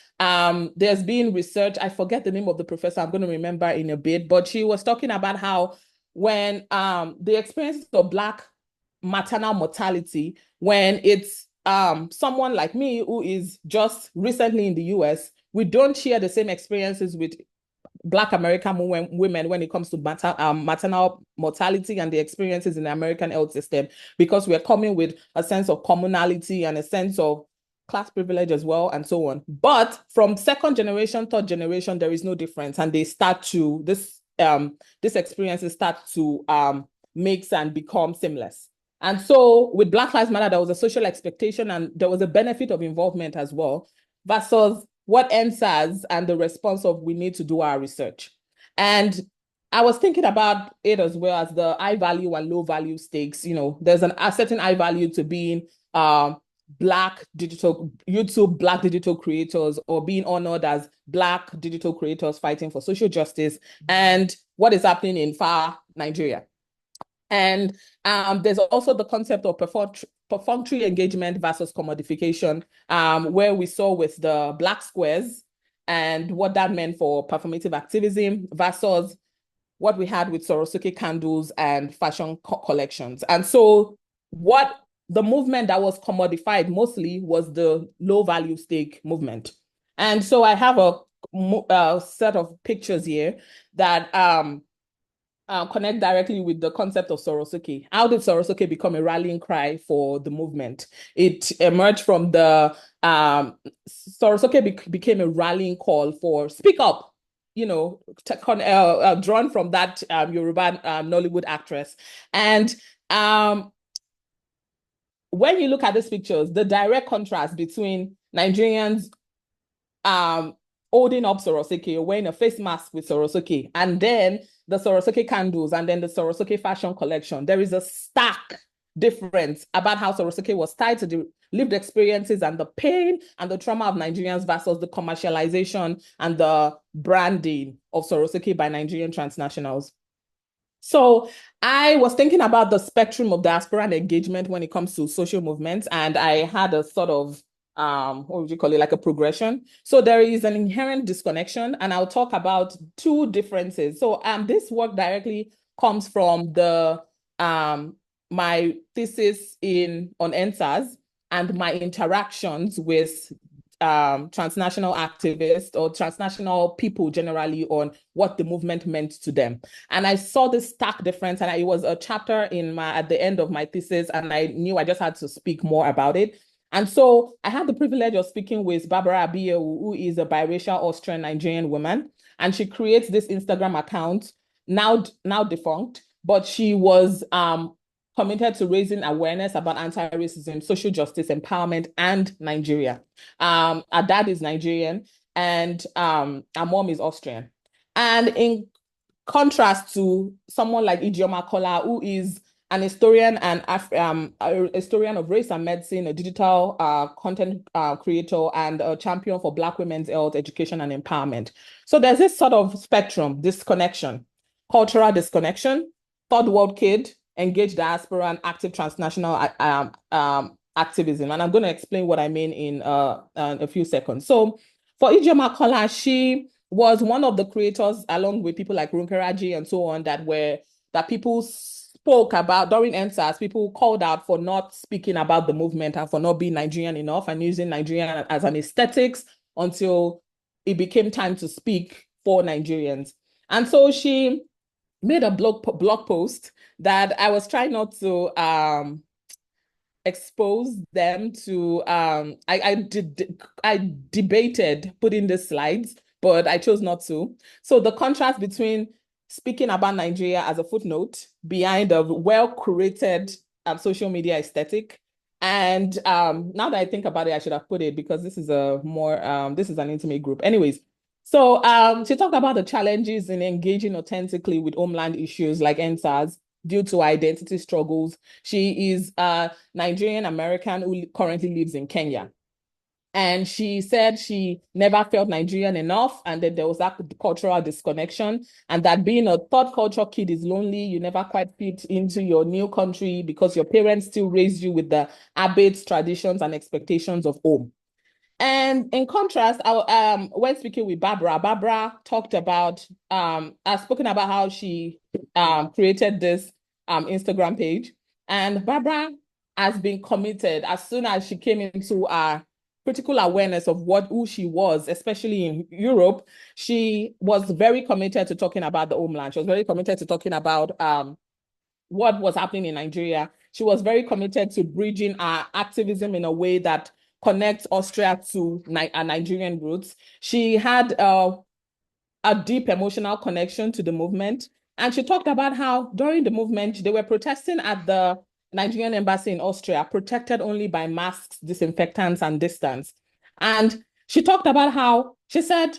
Speaker 3: research, I forget the name of the professor, I'm going to remember in a bit, but she was talking about how when the experiences of Black maternal mortality, when it's someone like me who is just recently in the US, we don't share the same experiences with Black American women when it comes to maternal mortality and the experiences in the American health system, because we're coming with a sense of communality and a sense of class privilege as well, and so on. But from second generation, third generation, there is no difference, and they start to these experiences start to mix and become seamless. And so with Black Lives Matter, there was a social expectation and there was a benefit of involvement as well, versus what NSAS and the response of we need to do our research. And I was thinking about it as well as the high value and low value stakes. You know, there's a certain high value to being Black digital creators, or being honored as Black digital creators fighting for social justice, and what is happening in far Nigeria. And there's also the concept of perfunctory engagement versus commodification, where we saw with the Black squares and what that meant for performative activism versus what we had with Sorosuke candles and fashion collections. And so what the movement that was commodified mostly was the low value stake movement. And so I have a set of pictures here that connect directly with the concept of Sorosuke. How did Sorosuke become a rallying cry for the movement? It emerged from the Sorosuke became a rallying call for speak up, you know, drawn from that Yoruba Nollywood actress. And when you look at these pictures, the direct contrast between Nigerians holding up Sorosuke, or wearing a face mask with Sorosuke, and then the Sorosuke candles, and then the Sorosuke fashion collection, there is a stark difference about how Sorosuke was tied to the lived experiences and the pain and the trauma of Nigerians versus the commercialization and the branding of Sorosuke by Nigerian transnationals. So I was thinking about the spectrum of diaspora and engagement when it comes to social movements, and I had a sort of what would you call it, like a progression. So there is an inherent disconnection, and I'll talk about two differences. So this work directly comes from the my thesis on NSAS and my interactions with transnational activists or transnational people generally on what the movement meant to them. And I saw this stark difference, and it was a chapter at the end of my thesis, and I knew I just had to speak more about it. And so I had the privilege of speaking with Barbara Abiye, who is a biracial Austrian Nigerian woman, and she creates this Instagram account, now defunct, but she was committed to raising awareness about anti-racism, social justice, empowerment, and Nigeria. Our dad is Nigerian, and our mom is Austrian. And in contrast to someone like Ijeoma Kola, who is an historian and a historian of race and medicine, a digital content creator, and a champion for Black women's health, education, and empowerment. So there's this sort of spectrum, disconnection, cultural disconnection, third world kid, engaged diaspora, and active transnational activism. And I'm going to explain what I mean in a few seconds. So for Ijeoma Kola, she was one of the creators, along with people like Runkeraji and so on, that people spoke about during NSAS. People called out for not speaking about the movement and for not being Nigerian enough and using Nigerian as an aesthetics until it became time to speak for Nigerians. And so she made a blog post that I was trying not to expose them to. I debated putting the slides, but I chose not to. So the contrast between speaking about Nigeria as a footnote behind a well-curated social media aesthetic. And now that I think about it, I should have put it because this is this is an intimate group. Anyways, so she talked about the challenges in engaging authentically with homeland issues like NSAS due to identity struggles. She is a Nigerian American who currently lives in Kenya. And she said she never felt Nigerian enough, and that there was that cultural disconnection, and that being a third culture kid is lonely. You never quite fit into your new country because your parents still raised you with the habits, traditions, and expectations of home. And in contrast, when speaking with Barbara talked about, I've spoken about how she created this Instagram page. And Barbara has been committed as soon as she came into our critical awareness of who she was, especially in Europe. She was very committed to talking about the homeland. She was very committed to talking about what was happening in Nigeria. She was very committed to bridging our activism in a way that connects Austria to our Nigerian roots. She had a deep emotional connection to the movement. And she talked about how during the movement, they were protesting at the Nigerian embassy in Austria, protected only by masks, disinfectants, and distance. And she talked about how, she said,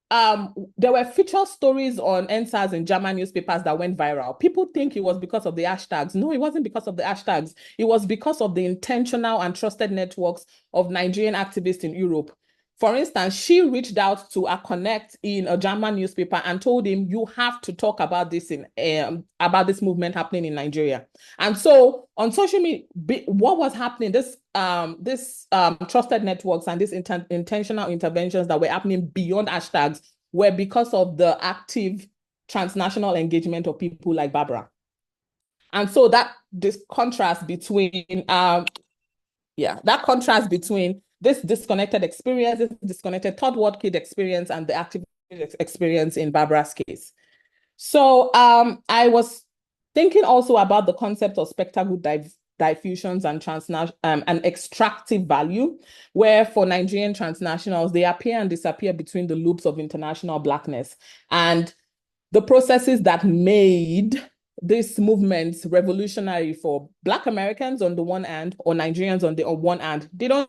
Speaker 3: there were feature stories on NSAS in German newspapers that went viral. People think it was because of the hashtags. No, it wasn't because of the hashtags. It was because of the intentional and trusted networks of Nigerian activists in Europe. For instance, she reached out to a connect in a German newspaper and told him, you have to talk about this about this movement happening in Nigeria. And so on social media, what was happening, this trusted networks and these intentional interventions that were happening beyond hashtags were because of the active transnational engagement of people like Barbara. And so this contrast between this disconnected experience, this disconnected third world kid experience, and the active experience in Barbara's case. So I was thinking also about the concept of spectacle diffusions and transnational and extractive value, where for Nigerian transnationals, they appear and disappear between the loops of international Blackness. And the processes that made this movement revolutionary for Black Americans on the one hand, or Nigerians on the one hand, they don't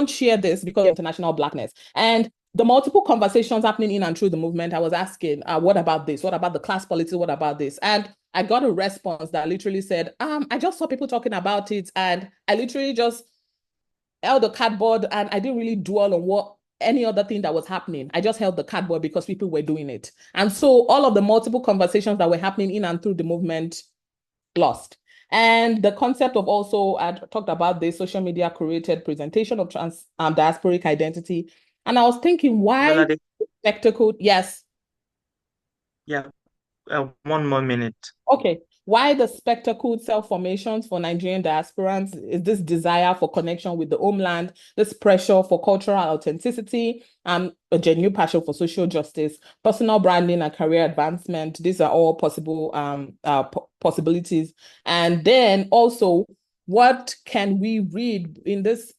Speaker 3: share this because of international Blackness. And the multiple conversations happening in and through the movement, I was asking, what about this? What about the class politics? What about this? And I got a response that literally said, I just saw people talking about it, and I literally just held the cardboard, and I didn't really dwell on what any other thing that was happening. I just held the cardboard because people were doing it. And so all of the multiple conversations that were happening in and through the movement lost. And the concept of also, I talked about the social media curated presentation of diasporic identity. And I was thinking, why spectacle? Yes.
Speaker 4: Yeah, 1 more minute.
Speaker 3: Okay. Why the spectacled self-formations for Nigerian diasporans is this desire for connection with the homeland, this pressure for cultural authenticity, a genuine passion for social justice, personal branding, and career advancement. These are all possible possibilities. And then also, what can we read in this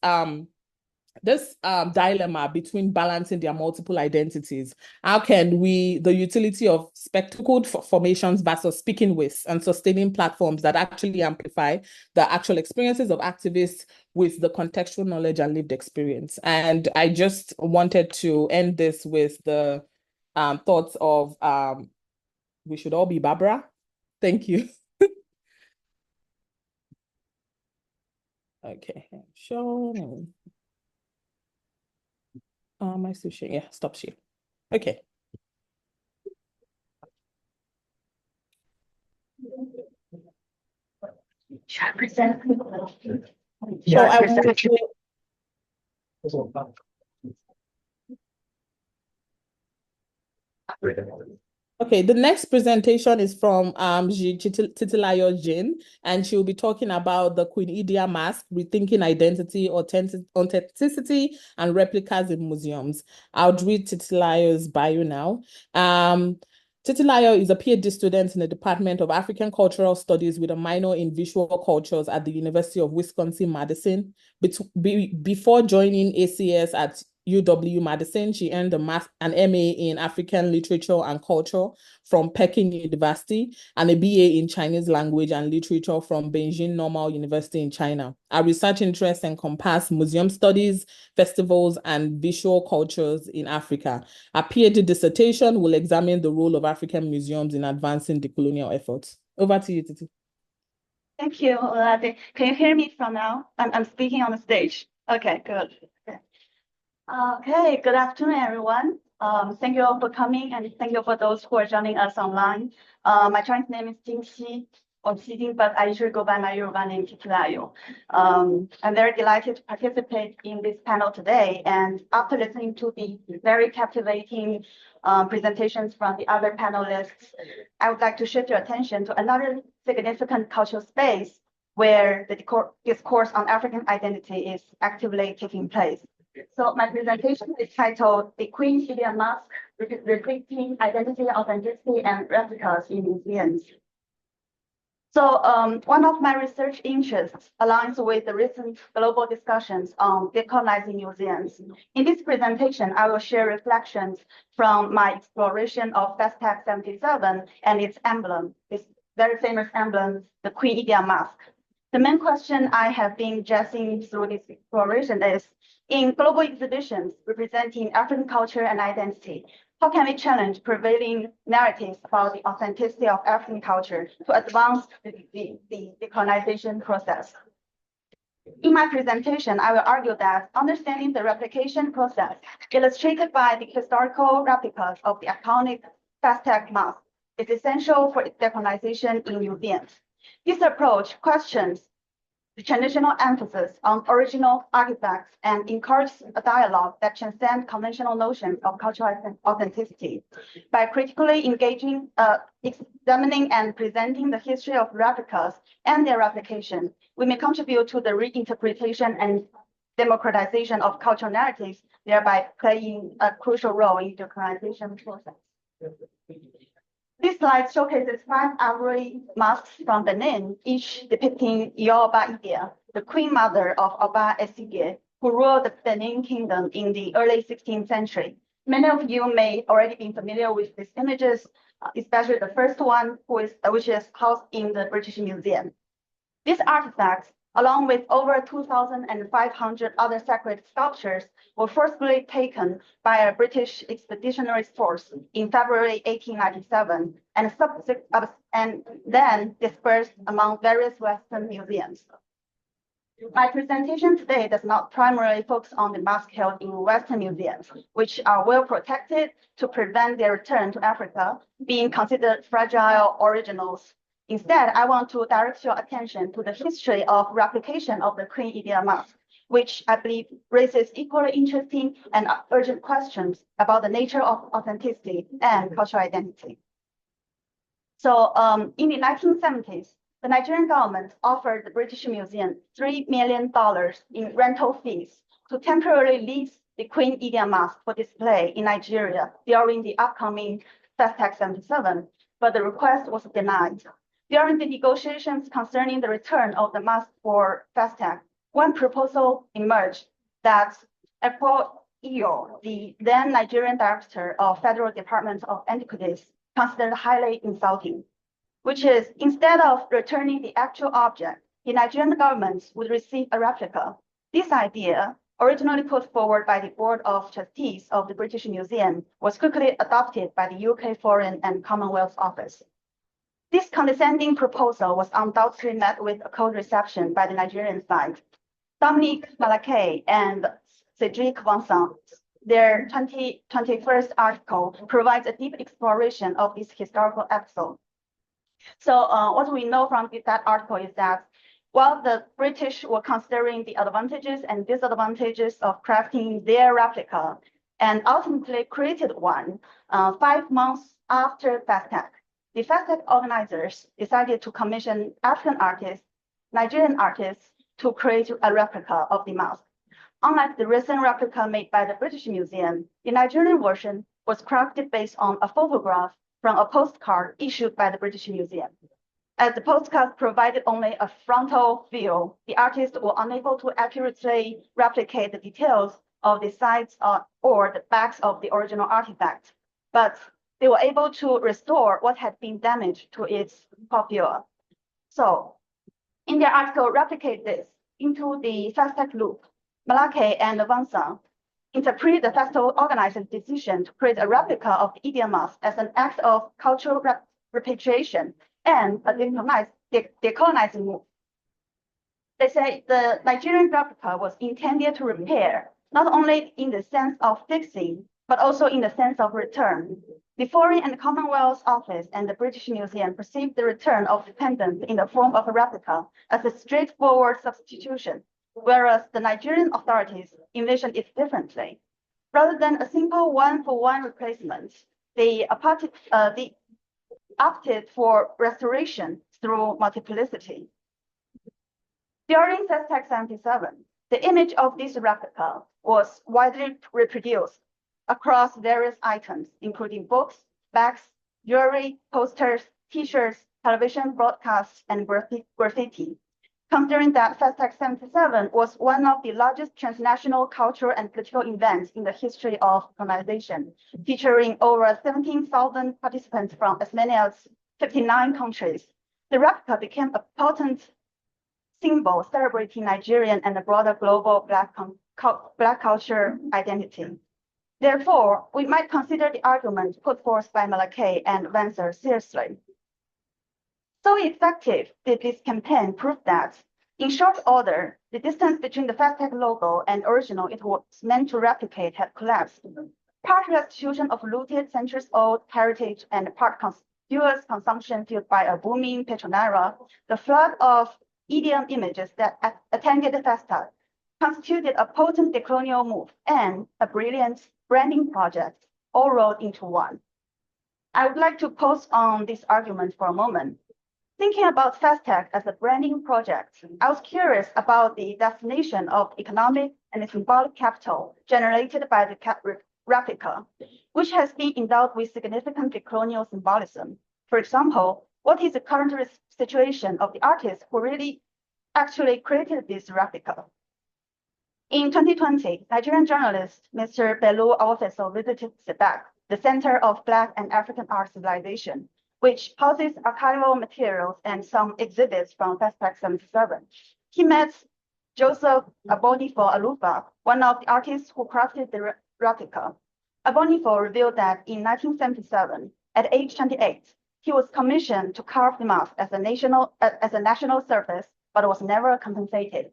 Speaker 3: this dilemma between balancing their multiple identities. How can the utility of spectacled formations versus speaking with and sustaining platforms that actually amplify the actual experiences of activists with the contextual knowledge and lived experience? And I just wanted to end this with the thoughts of we should all be Barbara. Thank you. Okay, sure. My sushi, yeah, stop share. Okay.
Speaker 5: Should I present?
Speaker 3: So I Okay, the next presentation is from Titilayo Jin, and she'll be talking about the Queen Idia mask, rethinking identity, authenticity, and replicas in museums. I'll read Titilayo's bio now. Titilayo is a PhD student in the Department of African Cultural Studies with a minor in visual cultures at the University of Wisconsin-Madison. Before joining ACS at UW-Madison, she earned an MA in African Literature and Culture from Peking University and a BA in Chinese Language and Literature from Beijing Normal University in China. Our research interests encompass museum studies, festivals, and visual cultures in Africa. Our PhD dissertation will examine the role of African museums in advancing decolonial efforts. Over to you, Titi.
Speaker 5: Thank you, Olade. Can you hear me from now? I'm speaking on the stage. Okay, good. Okay, good afternoon, everyone. Thank you all for coming, and thank you for those who are joining us online. My Chinese name is Jingxi, or Xijing, but I usually go by my Yoruba name, Titilayo. I'm very delighted to participate in this panel today, and after listening to the very captivating presentations from the other panelists, I would like to shift your attention to another significant cultural space where the discourse on African identity is actively taking place. So my presentation is titled The Queen Idia Mask, Reflecting Identity, Authenticity, and Replicas in Museums. So one of my research interests aligns with the recent global discussions on decolonizing museums. In this presentation, I will share reflections from my exploration of FestTech 77 and its emblem, this very famous emblem, the Queen Idia Mask. The main question I have been addressing through this exploration is, in global exhibitions representing African culture and identity, how can we challenge prevailing narratives about the authenticity of African culture to advance the decolonization process? In my presentation, I will argue that understanding the replication process illustrated by the historical replicas of the iconic FestTech mask is essential for decolonization in museums. This approach questions the traditional emphasis on original artifacts and encourages a dialogue that transcends conventional notions of cultural authenticity. By critically engaging, examining, and presenting the history of replicas and their replication, we may contribute to the reinterpretation and democratization of cultural narratives, thereby playing a crucial role in the decolonization process. This slide showcases 5 ivory masks from Benin, each depicting Yoruba Idia, the queen mother of Oba Esige, who ruled the Benin Kingdom in the early 16th century. Many of you may already be familiar with these images, especially the first one, which is housed in the British Museum. These artifacts, along with over 2,500 other sacred sculptures, were forcibly taken by a British expeditionary force in February 1897 and then dispersed among various Western museums. My presentation today does not primarily focus on the masks held in Western museums, which are well protected to prevent their return to Africa, being considered fragile originals. Instead, I want to direct your attention to the history of replication of the Queen Idia mask, which I believe raises equally interesting and urgent questions about the nature of authenticity and cultural identity. So in the 1970s, the Nigerian government offered the British Museum $3 million in rental fees to temporarily lease the Queen Idia mask for display in Nigeria during the upcoming FestTech 77, but the request was denied. During the negotiations concerning the return of the mask for FestTech, one proposal emerged that April Iyo, the then Nigerian Director of Federal Department of Antiquities, considered highly insulting, which is instead of returning the actual object, the Nigerian government would receive a replica. This idea, originally put forward by the Board of Trustees of the British Museum, was quickly adopted by the UK Foreign and Commonwealth Office. This condescending proposal was undoubtedly met with a cold reception by the Nigerian side. Dominique Malaquet and Cedric Vincent, their 2021 article provides a deep exploration of this historical episode. So what we know from that article is that while the British were considering the advantages and disadvantages of crafting their replica and ultimately created one 5 months after FESTAC, the FESTAC organizers decided to commission African artists, Nigerian artists, to create a replica of the mask. Unlike the recent replica made by the British Museum, the Nigerian version was crafted based on a photograph from a postcard issued by the British Museum. As the postcard provided only a frontal view, the artists were unable to accurately replicate the details of the sides or the backs of the original artifact, but they were able to restore what had been damaged to its popular. So, in their article, replicate this into the FESTAC loop. Malaquet and Vincent interpret the festival organizer's decision to create a replica of the Indian mask as an act of cultural repatriation and a decolonizing move. They say the Nigerian replica was intended to repair, not only in the sense of fixing, but also in the sense of return. The Foreign and Commonwealth Office and the British Museum perceived the return of the pendant in the form of a replica as a straightforward substitution, whereas the Nigerian authorities envisioned it differently. Rather than a simple one-for-one replacement, they opted for restoration through multiplicity. During FESTAC 77, the image of this replica was widely reproduced across various items, including books, bags, jewelry, posters, t-shirts, television broadcasts, and graffiti. Considering that FESTAC 77 was one of the largest transnational cultural and political events in the history of colonization, featuring over 17,000 participants from as many as 59 countries, the replica became a potent symbol celebrating Nigerian and the broader global Black culture identity. Therefore, we might consider the argument put forth by Malaquet and Vincent seriously. So effective did this campaign prove that, in short order, the distance between the FESTAC logo and original it was meant to replicate had collapsed. Part restitution of looted centuries-old heritage and part viewers' consumption fueled by a booming petronaira, the flood of idiom images that attended the FESTAC constituted a potent decolonial move and a brilliant branding project, all rolled into one. I would like to pause on this argument for a moment. Thinking about FESTAC as a branding project, I was curious about the destination of economic and symbolic capital generated by the replica, which has been endowed with significant decolonial symbolism. For example, what is the current situation of the artist who really actually created this replica? In 2020, Nigerian journalist Mr. Bello Awofeso visited SEBAC, the Center of Black and African Art Civilization, which houses archival materials and some exhibits from FESTAC 77. He met Joseph Abonifo Alufa, one of the artists who crafted the replica. Abonifo revealed that in 1977, at age 28, he was commissioned to carve the mask as a national service, but was never compensated.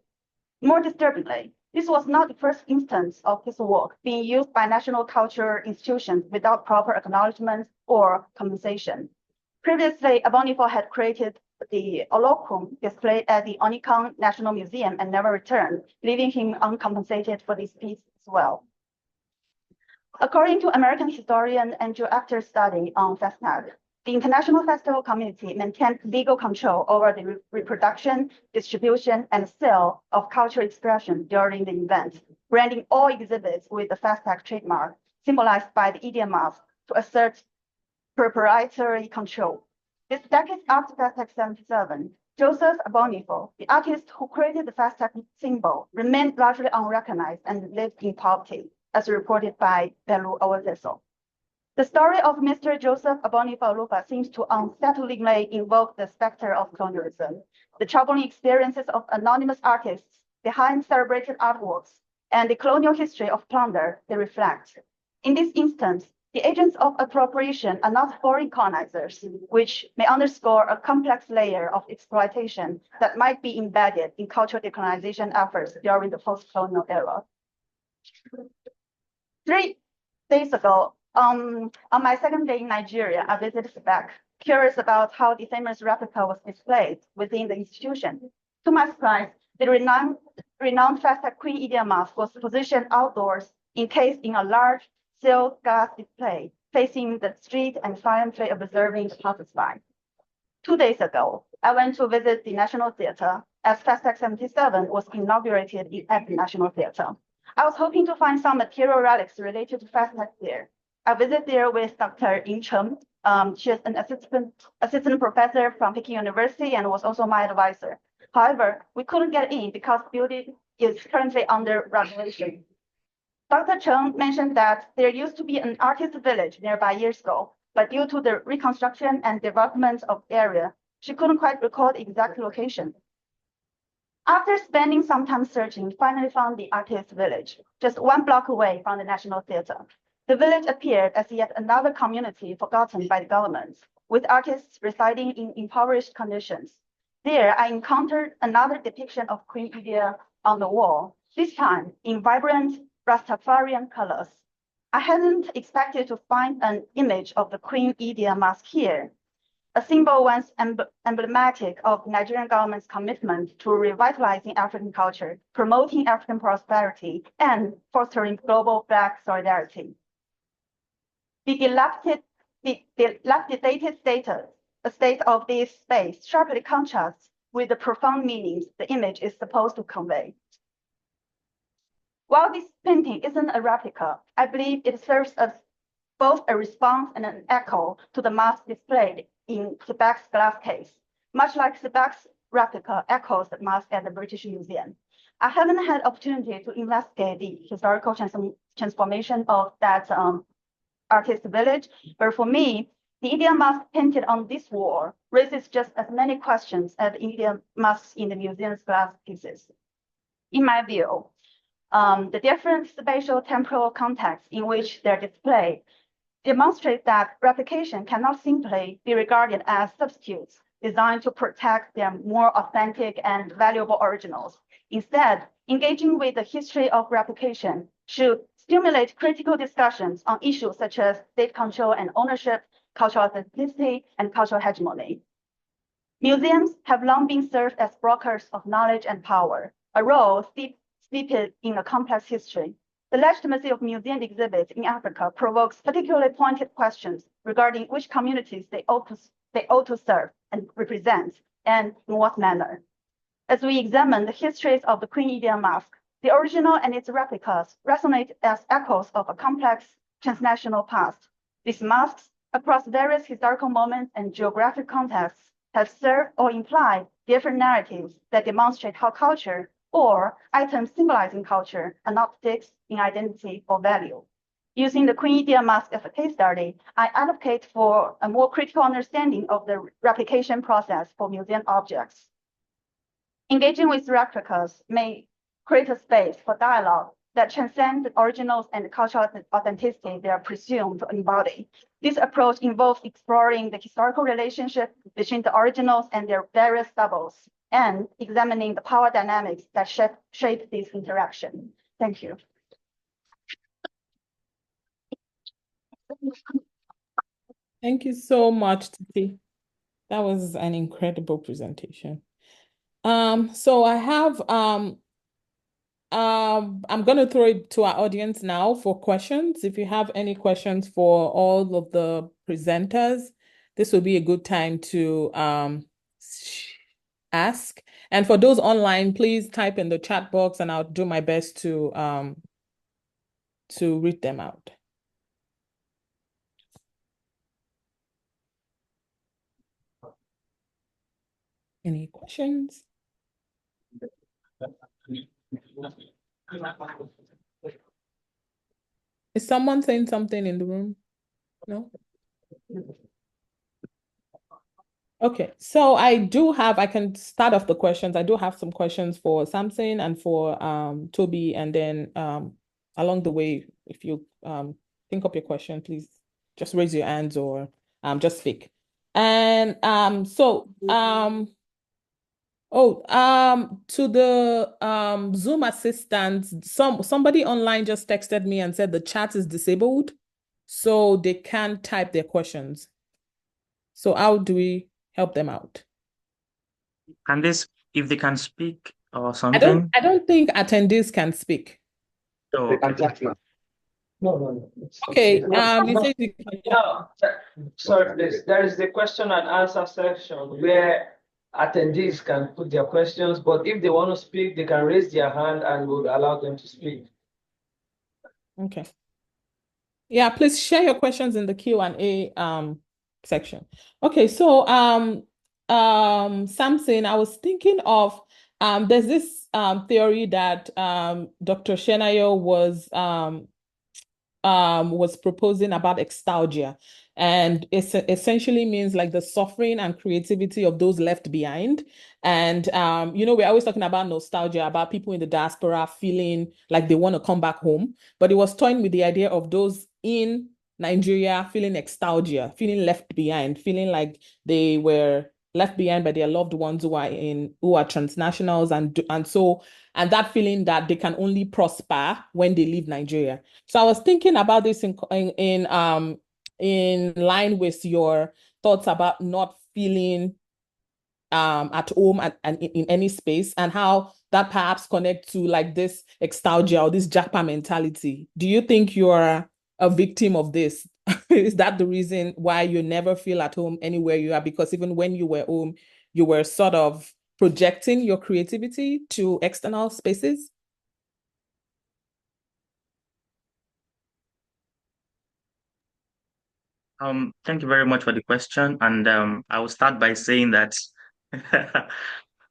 Speaker 5: More disturbingly, this was not the first instance of his work being used by national cultural institutions without proper acknowledgement or compensation. Previously, Abonifo had created the Olokun displayed at the Onikan National Museum and never returned, leaving him uncompensated for this piece as well. According to American historian Andrew Achter's study on FESTAC, the international festival community maintained legal control over the reproduction, distribution, and sale of cultural expression during the event, branding all exhibits with the FESTAC trademark, symbolized by the idiom mask, to assert proprietary control. This decades after FESTAC 77, Joseph Bonifo, the artist who created the FASTAG symbol, remained largely unrecognized and lived in poverty, as reported by Belu Owazeso. The story of Mr. Joseph Bonifo Lupa seems to unsettlingly invoke the specter of colonialism, the troubling experiences of anonymous artists behind celebrated artworks, and the colonial history of plunder they reflect. In this instance, the agents of appropriation are not foreign colonizers, which may underscore a complex layer of exploitation that might be embedded in cultural decolonization efforts during the post-colonial era. 3 days ago, on my second day in Nigeria, I visited SPAC, curious about how the famous replica was displayed within the institution. To my surprise, the renowned FASTAG Queen Idia mask was positioned outdoors, encased in a large sealed glass display, facing the street and silently observing the passers-by. 2 days ago, I went to visit the National Theatre as FASTAG 77 was inaugurated at the National Theatre. I was hoping to find some material relics related to FASTAG there. I visited there with Dr. Ying Chen. She is an assistant professor from Peking University and was also my advisor. However, we couldn't get in because the building is currently under renovation. Dr. Chen mentioned that there used to be an artist village nearby years ago, but due to the reconstruction and development of the area, she couldn't quite recall the exact location. After spending some time searching, finally found the artist village, just 1 block away from the National Theatre. The village appeared as yet another community forgotten by the government, with artists residing in impoverished conditions. There, I encountered another depiction of Queen Idia on the wall, this time in vibrant Rastafarian colors. I hadn't expected to find an image of the Queen Idia mask here, a symbol once emblematic of Nigerian government's commitment to revitalizing African culture, promoting African prosperity, and fostering global Black solidarity. The dilapidated state of this space sharply contrasts with the profound meanings the image is supposed to convey. While this painting isn't a replica, I believe it serves as both a response and an echo to the mask displayed in Sebag's glass case, much like Sebag's replica echoes the mask at the British Museum. I haven't had opportunity to investigate the historical transformation of that artist village, but for me, the Indian mask painted on this wall raises just as many questions as the Indian masks in the museum's glass pieces. In my view, the different spatial temporal contexts in which they're displayed demonstrate that replication cannot simply be regarded as substitutes designed to protect their more authentic and valuable originals. Instead, engaging with the history of replication should stimulate critical discussions on issues such as state control and ownership, cultural authenticity, and cultural hegemony. Museums have long been served as brokers of knowledge and power, a role steeped in a complex history. The legitimacy of museum exhibits in Africa provokes particularly pointed questions regarding which communities they ought to serve and represent, and in what manner. As we examine the histories of the Queen Idia mask, the original and its replicas resonate as echoes of a complex transnational past. These masks, across various historical moments and geographic contexts, have served or implied different narratives that demonstrate how culture or items symbolizing culture are not fixed in identity or value. Using the Queen Idia mask as a case study, I advocate for a more critical understanding of the replication process for museum objects. Engaging with replicas may create a space for dialogue that transcends the originals and the cultural authenticity they are presumed to embody. This approach involves exploring the historical relationship between the originals and their various doubles, and examining the power dynamics that shape this interaction. Thank you.
Speaker 3: Thank you so much, Titi. That was an incredible presentation. So I have I'm going to throw it to our audience now for questions. If you have any questions for all of the presenters, this will be a good time to ask. And for those online, please type in the chat box and I'll do my best to read them out. Any questions? Is someone saying something in the room? No? Okay, so I can start off the questions. I do have some questions for Samson and for Toby, and then along the way, if you think up your question, please just raise your hands or just speak. And to the Zoom assistant, somebody online just texted me and said the chat is disabled, so they can't type their questions. So how do we help them out?
Speaker 4: And this, if they can speak or something.
Speaker 3: I don't think attendees can speak.
Speaker 4: So,
Speaker 1: They can chat now.
Speaker 2: No.
Speaker 3: Okay, you say you can.
Speaker 8: No, sorry, please. There is the question and answer section where attendees can put their questions, but if they want to speak, they can raise their hand and we'll allow them to speak.
Speaker 3: Okay. Yeah, please share your questions in the Q&A section. Okay, so Samson, I was thinking of there's this theory that Dr. Shenayo was proposing about nostalgia, and it essentially means like the suffering and creativity of those left behind. And we're always talking about nostalgia, about people in the diaspora feeling like they want to come back home, but it was toying with the idea of those in Nigeria feeling nostalgia, feeling left behind, feeling like they were left behind by their loved ones who are transnationals, and that feeling that they can only prosper when they leave Nigeria. So I was thinking about this in line with your thoughts about not feeling at home and in any space, and how that perhaps connect to like this nostalgia or this Japa mentality. Do you think you're a victim of this? Is that the reason why you never feel at home anywhere you are? Because even when you were home, you were sort of projecting your creativity to external spaces?
Speaker 4: Thank you very much for the question. And I will start by saying that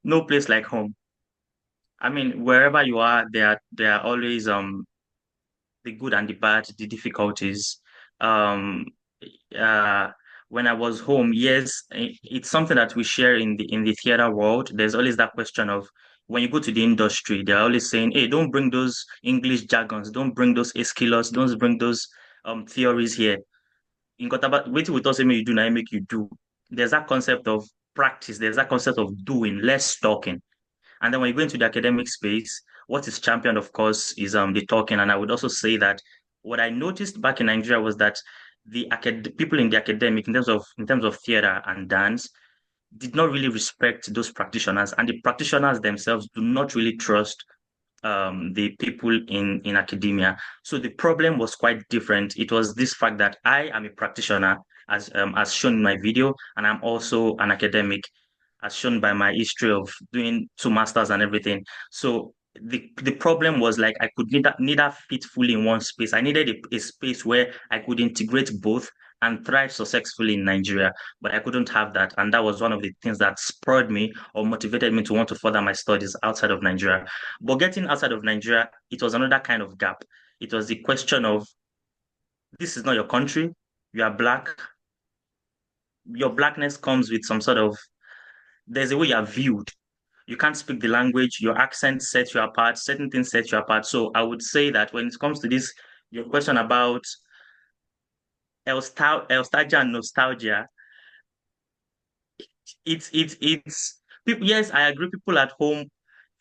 Speaker 4: no place like home. I mean, wherever you are, there are always the good and the bad, the difficulties. Um, uh, when I was home, yes, it's something that we share in the theater world. There's always that question of when you go to the industry, they're always saying, "Hey, don't bring those English jargons, don't bring those esquilos, don't bring those theories here." In Kotaba, wait with us, make you do now, make you do. There's that concept of practice. There's that concept of doing, less talking. And then when you go into the academic space, what is championed, of course, is the talking. And I would also say that what I noticed back in Nigeria was that the people in the academic, in terms of theater and dance, did not really respect those practitioners, and the practitioners themselves do not really trust the people in academia. So the problem was quite different. It was this fact that I am a practitioner, as shown in my video, and I'm also an academic, as shown by my history of doing 2 masters and everything. So the problem was like I could neither fit fully in one space. I needed a space where I could integrate both and thrive successfully in Nigeria, but I couldn't have that. And that was one of the things that spurred me or motivated me to want to further my studies outside of Nigeria. But getting outside of Nigeria, it was another kind of gap. It was the question of, this is not your country. You are Black. Your Blackness comes with some sort of, there's a way you are viewed. You can't speak the language, your accent sets you apart, certain things set you apart. So I would say that when it comes to this, your question about nostalgia and nostalgia, it's people. Yes, I agree. People at home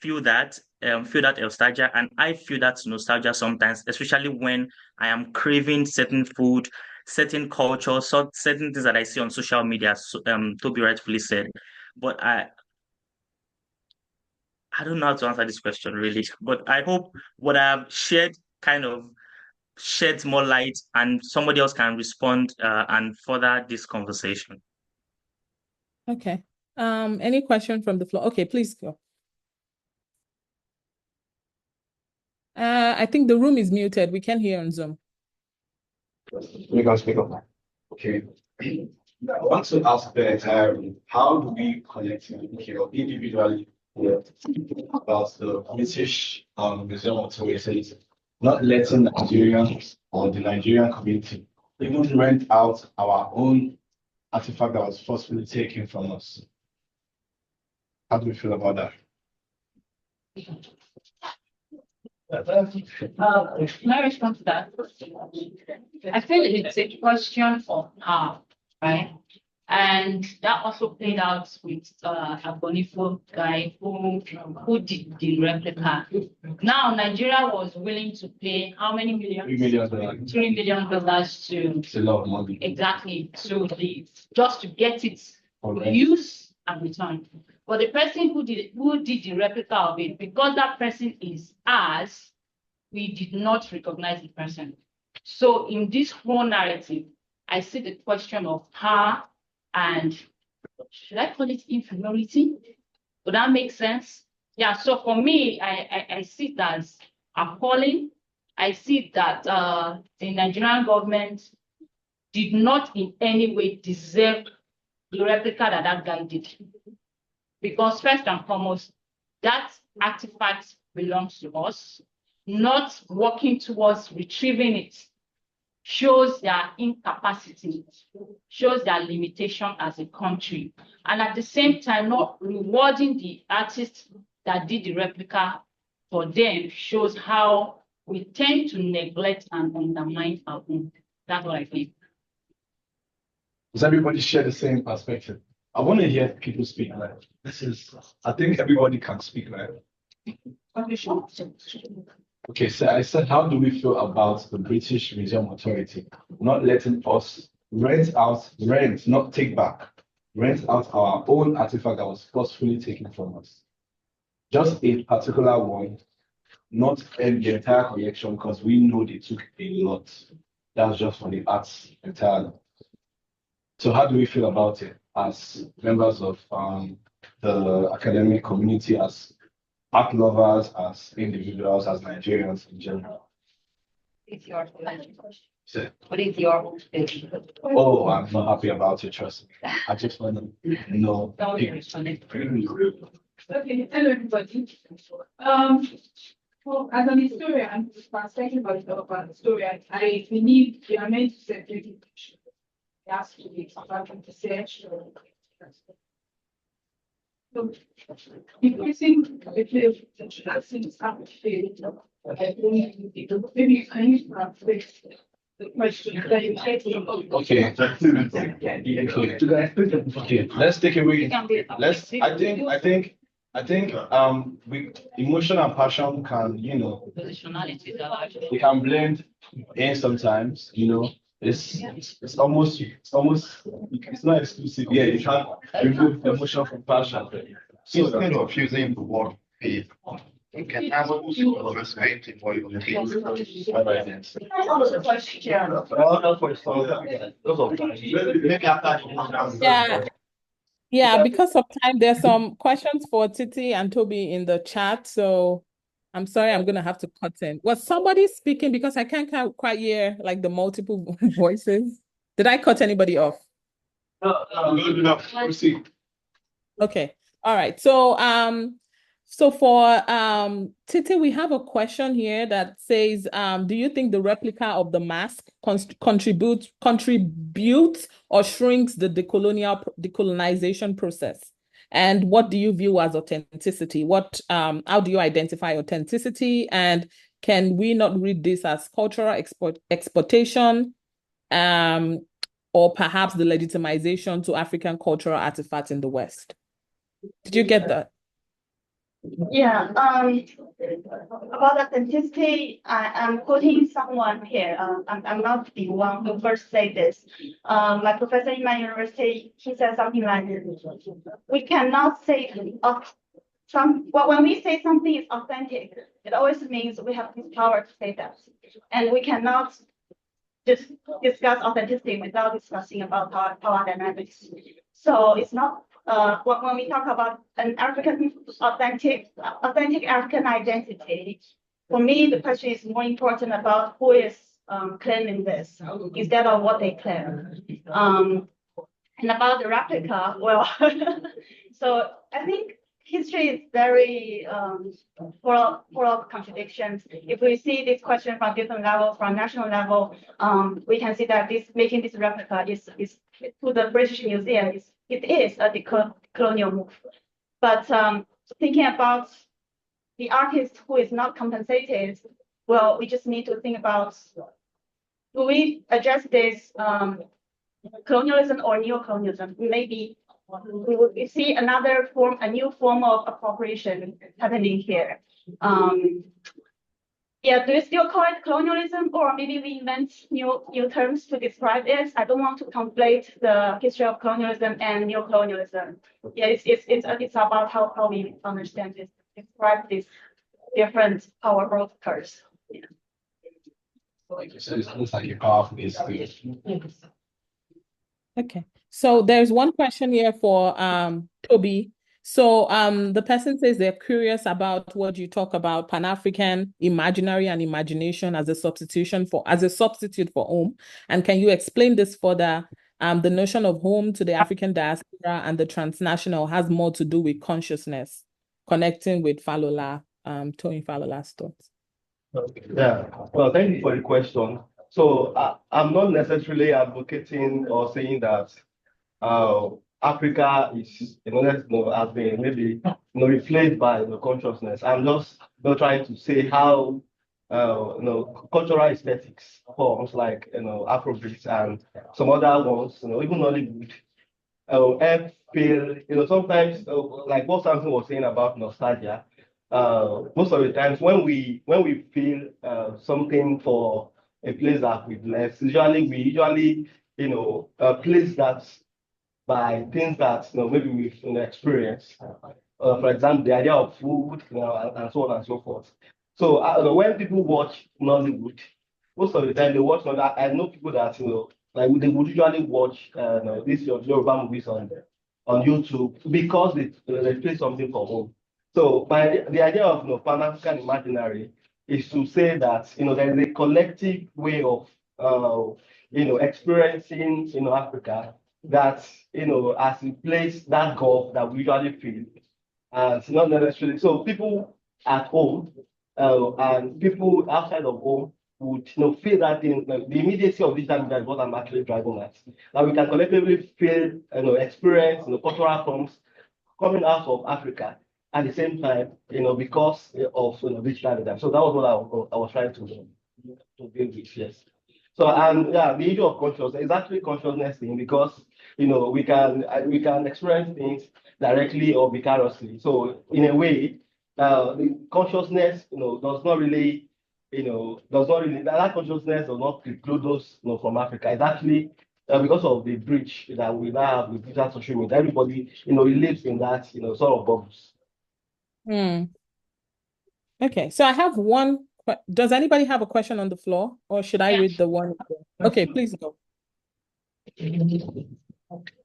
Speaker 4: feel that nostalgia, and I feel that nostalgia sometimes, especially when I am craving certain food, certain culture, certain things that I see on social media. So, Toby rightfully said, but I don't know how to answer this question really. But I hope what I have shared kind of sheds more light, and somebody else can respond and further this conversation.
Speaker 3: Okay. Any question from the floor? Okay, please go. I think the room is muted. We can't hear on Zoom.
Speaker 1: You can speak up. Okay.
Speaker 9: I want to ask the entire room, how do we collectively or individually about the British Museum authorities not letting Nigerians or the Nigerian community even rent out our own artifact that was forcefully taken from us? How do we feel about that?
Speaker 10: Can I respond to that? I feel it's a question of how, right? And that also played out with a Bonifo guy who did the replica. Now Nigeria was willing to pay how many millions?
Speaker 9: $3 million.
Speaker 10: $3 million to.
Speaker 9: It's a lot of money.
Speaker 10: Exactly. So just to get it
Speaker 9: Okay.
Speaker 10: use and return. But the person who did the replica of it, because that person is us, we did not recognize the person. So in this whole narrative, I see the question of her and should I call it inferiority? Would that make sense? Yeah, so for me, I see it as appalling. I see that the Nigerian government did not in any way deserve the replica that guy did. Because first and foremost, that artifact belongs to us. Not working towards retrieving it shows their incapacity, shows their limitation as a country. And at the same time, not rewarding the artists that did the replica for them shows how we tend to neglect and undermine our own. That's what I think.
Speaker 9: Does everybody share the same perspective? I want to hear people speak. Right? I think everybody can speak. Right? Okay, so I said, how do we feel about the British Museum Authority not letting us not take back, rent out our own artifact that was forcefully taken from us? Just a particular one, not the entire collection, because we know they took a lot. That's just for the arts entirely. So how do we feel about it as members of the academic community, as art lovers, as individuals, as Nigerians in general?
Speaker 10: It's your question.
Speaker 9: So,
Speaker 10: What is your opinion?
Speaker 9: oh, I'm not happy about it, trust me. I just want to know.
Speaker 10: Don't respond.
Speaker 11: Okay, hello everybody. Well, as an historian, perspective of an historian, I believe we are meant to separate the issue. It has to be about research. So, increasing the accents have failed. Maybe can you translate the question that you had?
Speaker 9: Okay. Okay. Let's take away. I think emotion and passion can, they can blend in sometimes, it's not exclusive. Yeah, you can't remove emotion from passion.
Speaker 12: So it's kind of fusing the word faith. You can have also perspective for your team.
Speaker 3: Yeah, because of time, there's some questions for Titi and Toby in the chat. So I'm sorry, I'm going to have to cut in. Was somebody speaking? Because I can't quite hear like the multiple voices. Did I cut anybody off?
Speaker 9: Good enough. Proceed.
Speaker 3: Okay. All right. So for Titi, we have a question here that says, do you think the replica of the mask contributes or shrinks the decolonization process? And what do you view as authenticity? How do you identify authenticity? And can we not read this as cultural exportation, or perhaps the legitimization to African cultural artifacts in the West? Did you get that?
Speaker 5: Yeah, about authenticity, I'm quoting someone here. I'm not the one who first said this. My professor in my university, he said something like, we cannot say when we say something is authentic, it always means we have this power to say that. And we cannot just discuss authenticity without discussing about power dynamics. So it's not when we talk about an authentic African identity, for me, the question is more important about who is claiming this instead of what they claim. And about the replica, well, so I think history is very full of contradictions. If we see this question from different levels, from national level, we can see that making this replica is to the British Museum it is a colonial move. But thinking about the artist who is not compensated, well, we just need to think about, do we address this colonialism or neo-colonialism? Maybe we will see another form, a new form of appropriation happening here. Yeah, do we still call it colonialism, or maybe we invent new terms to describe it? I don't want to conflate the history of colonialism and neo-colonialism. Yeah, it's about how we understand this, describe these different power brokers. Yeah.
Speaker 9: So it looks like a powerful institution.
Speaker 3: Okay, so there's one question here for Toby. So the person says they're curious about what you talk about Pan-African imaginary and imagination as a substitute for home. And can you explain this further? The notion of home to the African diaspora and the transnational has more to do with consciousness, connecting with Falola, Tony Falola's thoughts.
Speaker 7: Yeah, well, thank you for the question. So I'm not necessarily advocating or saying that Africa is, has been maybe, replaced by consciousness. I'm just trying to say how, cultural aesthetics forms like, Afrobeats and some other ones, even Hollywood, feel, sometimes, like what Samson was saying about nostalgia, most of the times when we feel something for a place that we've left, we usually, place that by things that maybe we've experienced. For example, the idea of food, and so on and so forth. So when people watch Nollywood, most of the time they watch. I know people that like they would usually watch this Yoruba movies on YouTube because they play something for home. So the idea of Pan-African imaginary is to say that there is a collective way of experiencing Africa that has replaced that gulf that we usually feel, and it's not necessarily so. People at home and people outside of home would feel that thing. The immediacy of digital media is what I'm actually driving at. That we can collectively feel experience cultural forms coming out of Africa at the same time, because of digital media. So that was what I was trying to build with, yes. So the issue of consciousness is actually consciousness thing, because we can experience things directly or vicariously. So in a way, the consciousness does not really that consciousness does not preclude us from Africa. It's actually because of the bridge that we now have with digital social media. Everybody lives in that sort of bubbles.
Speaker 3: Okay, so I have one. Does anybody have a question on the floor, or should I read the one? Okay, please go.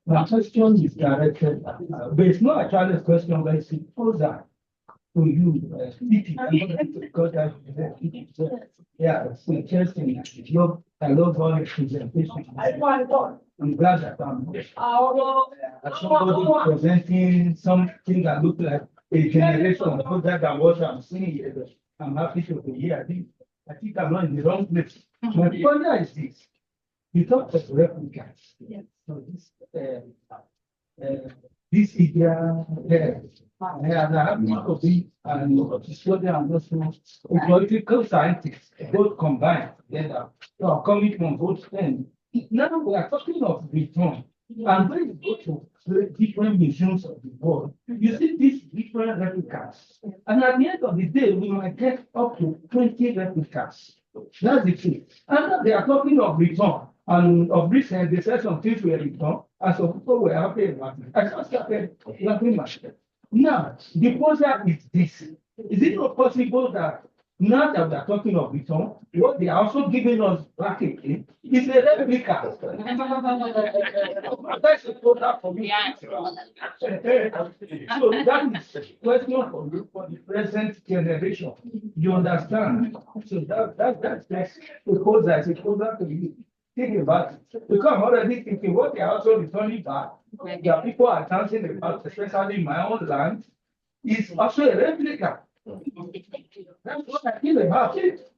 Speaker 13: My question is directed, but it's not actually a question, but it's a proposal to you. Yeah, it's interesting. I love all your presentation. I'm glad that somebody presenting something that looks like a generation further than what I'm seeing here. I'm happy to be here. I think I'm not in the wrong place. My point is this. You talked of replicas. Yes. So this idea there. I have to be an historian and also a political scientist, both combined together. So coming from both ends. Now we are talking of return. And when you go to the different museums of the world, you see these different replicas. And at the end of the day, we might get up to 20 replicas. That's the truth. And they are talking of return. And of recent, they said some things were returned, and some people were happy about it. I just started laughing myself. Now, the process is this. Is it not possible that now that we are talking of return, what they are also giving us back again is a replica? That's a product for me. So that is a question for you for the present generation. You understand? So that's proposal. It's a proposal to you. think about it. Because I'm already thinking what they are also returning back. There are people are dancing about, especially in my own land, is also a replica. That's what I feel about it.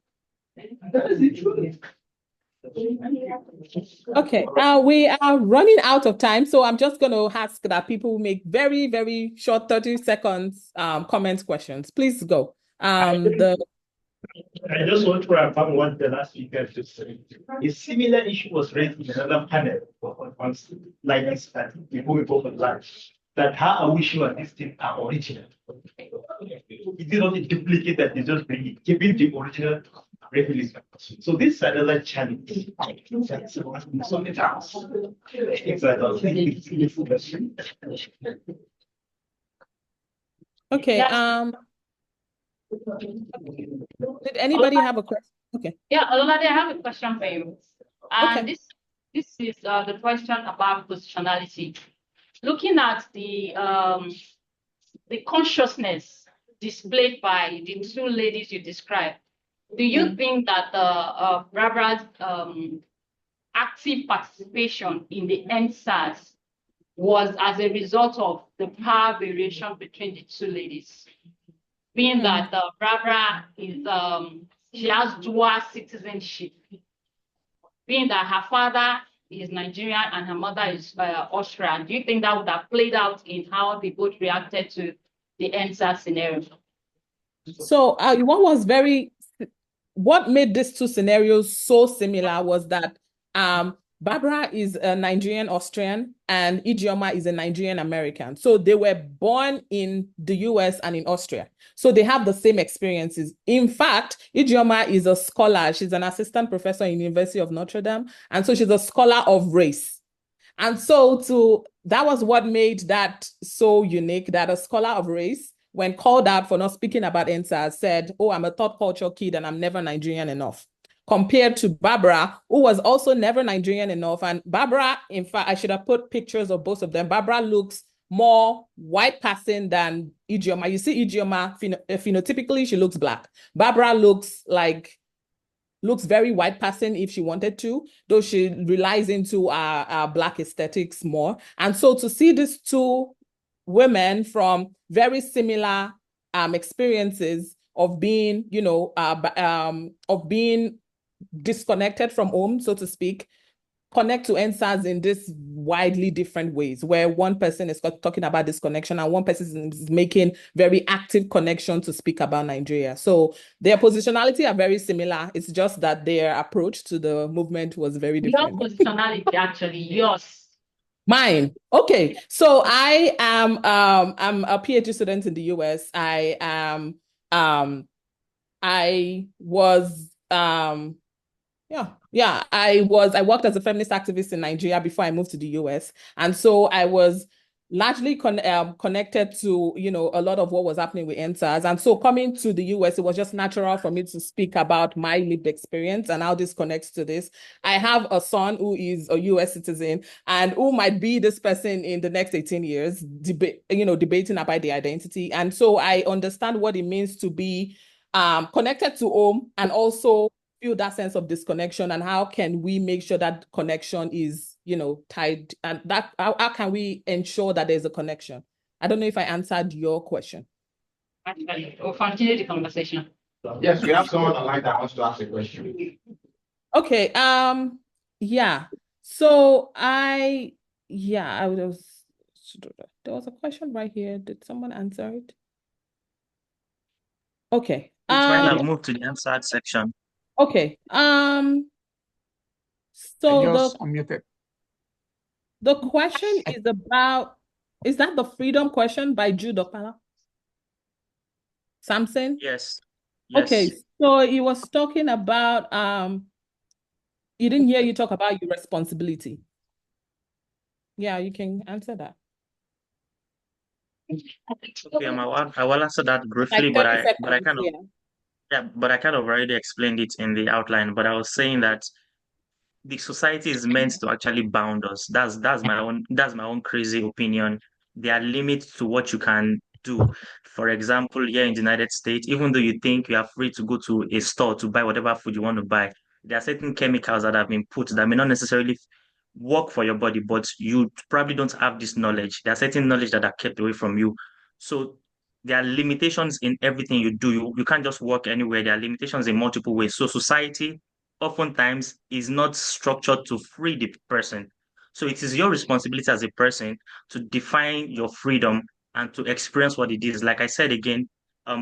Speaker 13: That is the truth.
Speaker 3: Okay, we are running out of time, so I'm just going to ask that people make very, very short 30 seconds comments, questions. Please go.
Speaker 14: I just want to confirm what the last speaker just said. A similar issue was raised in another panel on like this before we go live. That how are we sure these things are original? It is not a duplicate that is just bringing, keeping the original reference. So this is another challenge. Something else.
Speaker 3: Okay. Did anybody have a question? Okay.
Speaker 10: Yeah, Ololade, I have a question for you. And this is the question about positionality. Looking at the consciousness displayed by the two ladies you described, do you think that Barbara's active participation in the NSAS was as a result of the power variation between the two ladies? Being that Barbara is she has dual citizenship, being that her father is Nigerian and her mother is Austrian, do you think that would have played out in how they both reacted to the NSAS scenario?
Speaker 3: So what made these two scenarios so similar was that Barbara is a Nigerian Austrian and Ijeoma is a Nigerian American. So they were born in the US and in Austria. So they have the same experiences. In fact, Ijeoma is a scholar. She's an assistant professor in University of Notre Dame. And so she's a scholar of race. And so that was what made that so unique, that a scholar of race, when called out for not speaking about NSAS, said, oh, I'm a third culture kid and I'm never Nigerian enough. Compared to Barbara, who was also never Nigerian enough. And Barbara, in fact, I should have put pictures of both of them. Barbara looks more white passing than Ijeoma. You see Ijeoma, phenotypically, she looks black. Barbara looks very white passing if she wanted to, though she relies into our black aesthetics more. And so to see these two women from very similar experiences of being, of being disconnected from home, so to speak, connect to NSAS in this widely different ways, where one person is talking about disconnection and one person is making very active connection to speak about Nigeria. So their positionality are very similar. It's just that their approach to the movement was very different.
Speaker 10: Your positionality, actually, yours.
Speaker 3: Mine. Okay. So I am I'm a PhD student in the US. I worked as a feminist activist in Nigeria before I moved to the US. And so I was largely connected to, a lot of what was happening with NSAS. And so coming to the US, it was just natural for me to speak about my lived experience and how this connects to this. I have a son who is a US citizen and who might be this person in the next 18 years, debating about the identity. And so I understand what it means to be connected to home and also feel that sense of disconnection, and how can we make sure that connection is, tied, and that how can we ensure that there's a connection? I don't know if I answered your question.
Speaker 10: Actually, we'll continue the conversation.
Speaker 12: Yes, we have someone online that wants to ask a question.
Speaker 3: Okay. Yeah. So I was. There was a question right here. Did someone answer it? Okay.
Speaker 4: It's fine. I'll move to the answered section.
Speaker 3: Okay. So the question is about, is that the freedom question by Jude Okpala? Samson?
Speaker 4: Yes.
Speaker 3: Okay. So he was talking about he didn't hear you talk about your responsibility. Yeah, you can answer that.
Speaker 4: Okay, I will answer that briefly,
Speaker 3: Like
Speaker 4: but I
Speaker 3: 30 seconds,
Speaker 4: but I kind of already explained it in the outline. But I was saying that the society is meant to actually bound us. That's my own crazy opinion. There are limits to what you can do. For example, here in the United States, even though you think you are free to go to a store to buy whatever food you want to buy, there are certain chemicals that have been put that may not necessarily work for your body, but you probably don't have this knowledge. There are certain knowledge that are kept away from you. So there are limitations in everything you do. You can't just work anywhere. There are limitations in multiple ways. So society oftentimes is not structured to free the person. So it is your responsibility as a person to define your freedom and to experience what it is. Like I said again,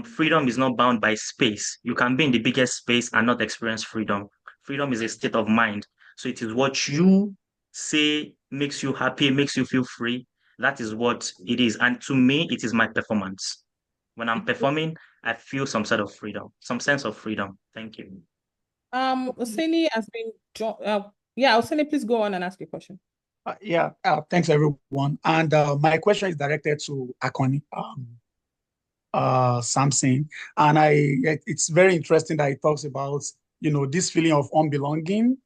Speaker 4: freedom is not bound by space. You can be in the biggest space and not experience freedom. Freedom is a state of mind. So it is what you say makes you happy, makes you feel free. That is what it is. And to me, it is my performance. When I'm performing, I feel some sort of freedom, some sense of freedom. Thank you.
Speaker 3: Oseni has been, Oseni, please go on and ask your question.
Speaker 15: Thanks everyone. And my question is directed to Akoni, Samson. And it's very interesting that he talks about, this feeling of unbelonging,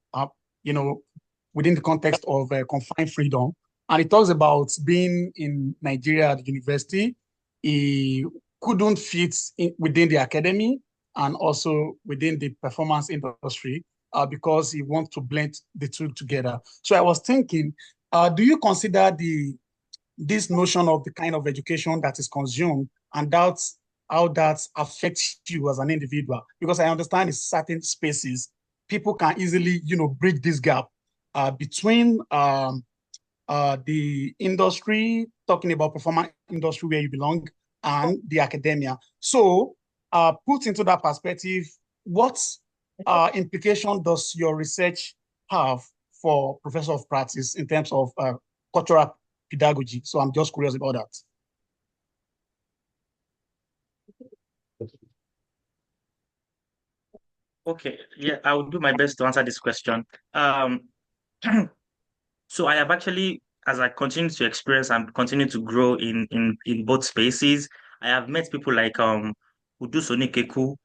Speaker 15: within the context of confined freedom. And he talks about being in Nigeria at the university. He couldn't fit within the academy and also within the performance industry because he wants to blend the two together. So I was thinking, do you consider this notion of the kind of education that is consumed and how that affects you as an individual? Because I understand in certain spaces, people can easily, bridge this gap between the industry, talking about performance industry where you belong, and the academia. So put into that perspective, what implication does your research have for professor of practice in terms of cultural pedagogy? So I'm just curious about that.
Speaker 4: Okay, yeah, I will do my best to answer this question. So I have actually, as I continue to experience and continue to grow in both spaces, I have met people like Udu Sonikeku,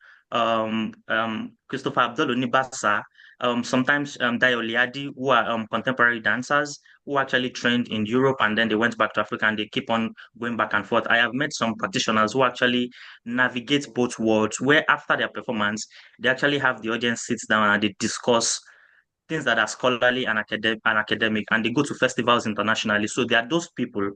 Speaker 4: Christopher Abdul Onibasa, sometimes Dayo Liadi, who are contemporary dancers who actually trained in Europe and then they went back to Africa and they keep on going back and forth. I have met some practitioners who actually navigate both worlds, where after their performance, they actually have the audience sit down and they discuss things that are scholarly and academic, and they go to festivals internationally. So there are those people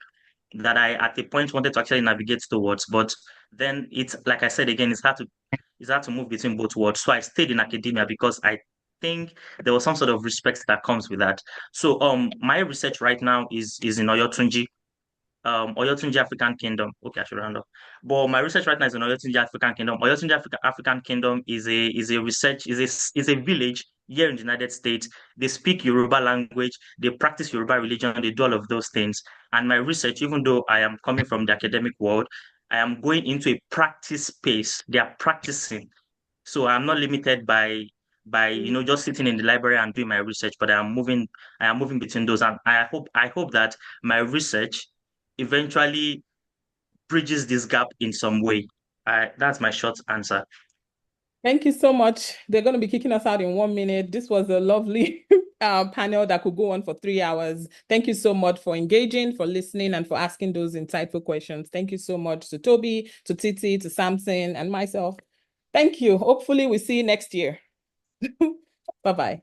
Speaker 4: that I at a point wanted to actually navigate towards, but then it's like I said again, it's hard to move between both worlds. So I stayed in academia because I think there was some sort of respect that comes with that. So my research right now is in Oyotunji, Oyotunji African Kingdom. Okay, I should round up. But my research right now is in Oyotunji African Kingdom. Oyotunji African Kingdom is a village here in the United States. They speak Yoruba language, they practice Yoruba religion, they do all of those things. And my research, even though I am coming from the academic world, I am going into a practice space. They are practicing. So I'm not limited by just sitting in the library and doing my research, but I am moving between those. And I hope that my research eventually bridges this gap in some way. That's my short answer.
Speaker 3: Thank you so much. They're going to be kicking us out in 1 minute. This was a lovely panel that could go on for 3 hours. Thank you so much for engaging, for listening, and for asking those insightful questions. Thank you so much to Toby, to Titi, to Samson, and myself. Thank you. Hopefully we see you next year. Bye-bye.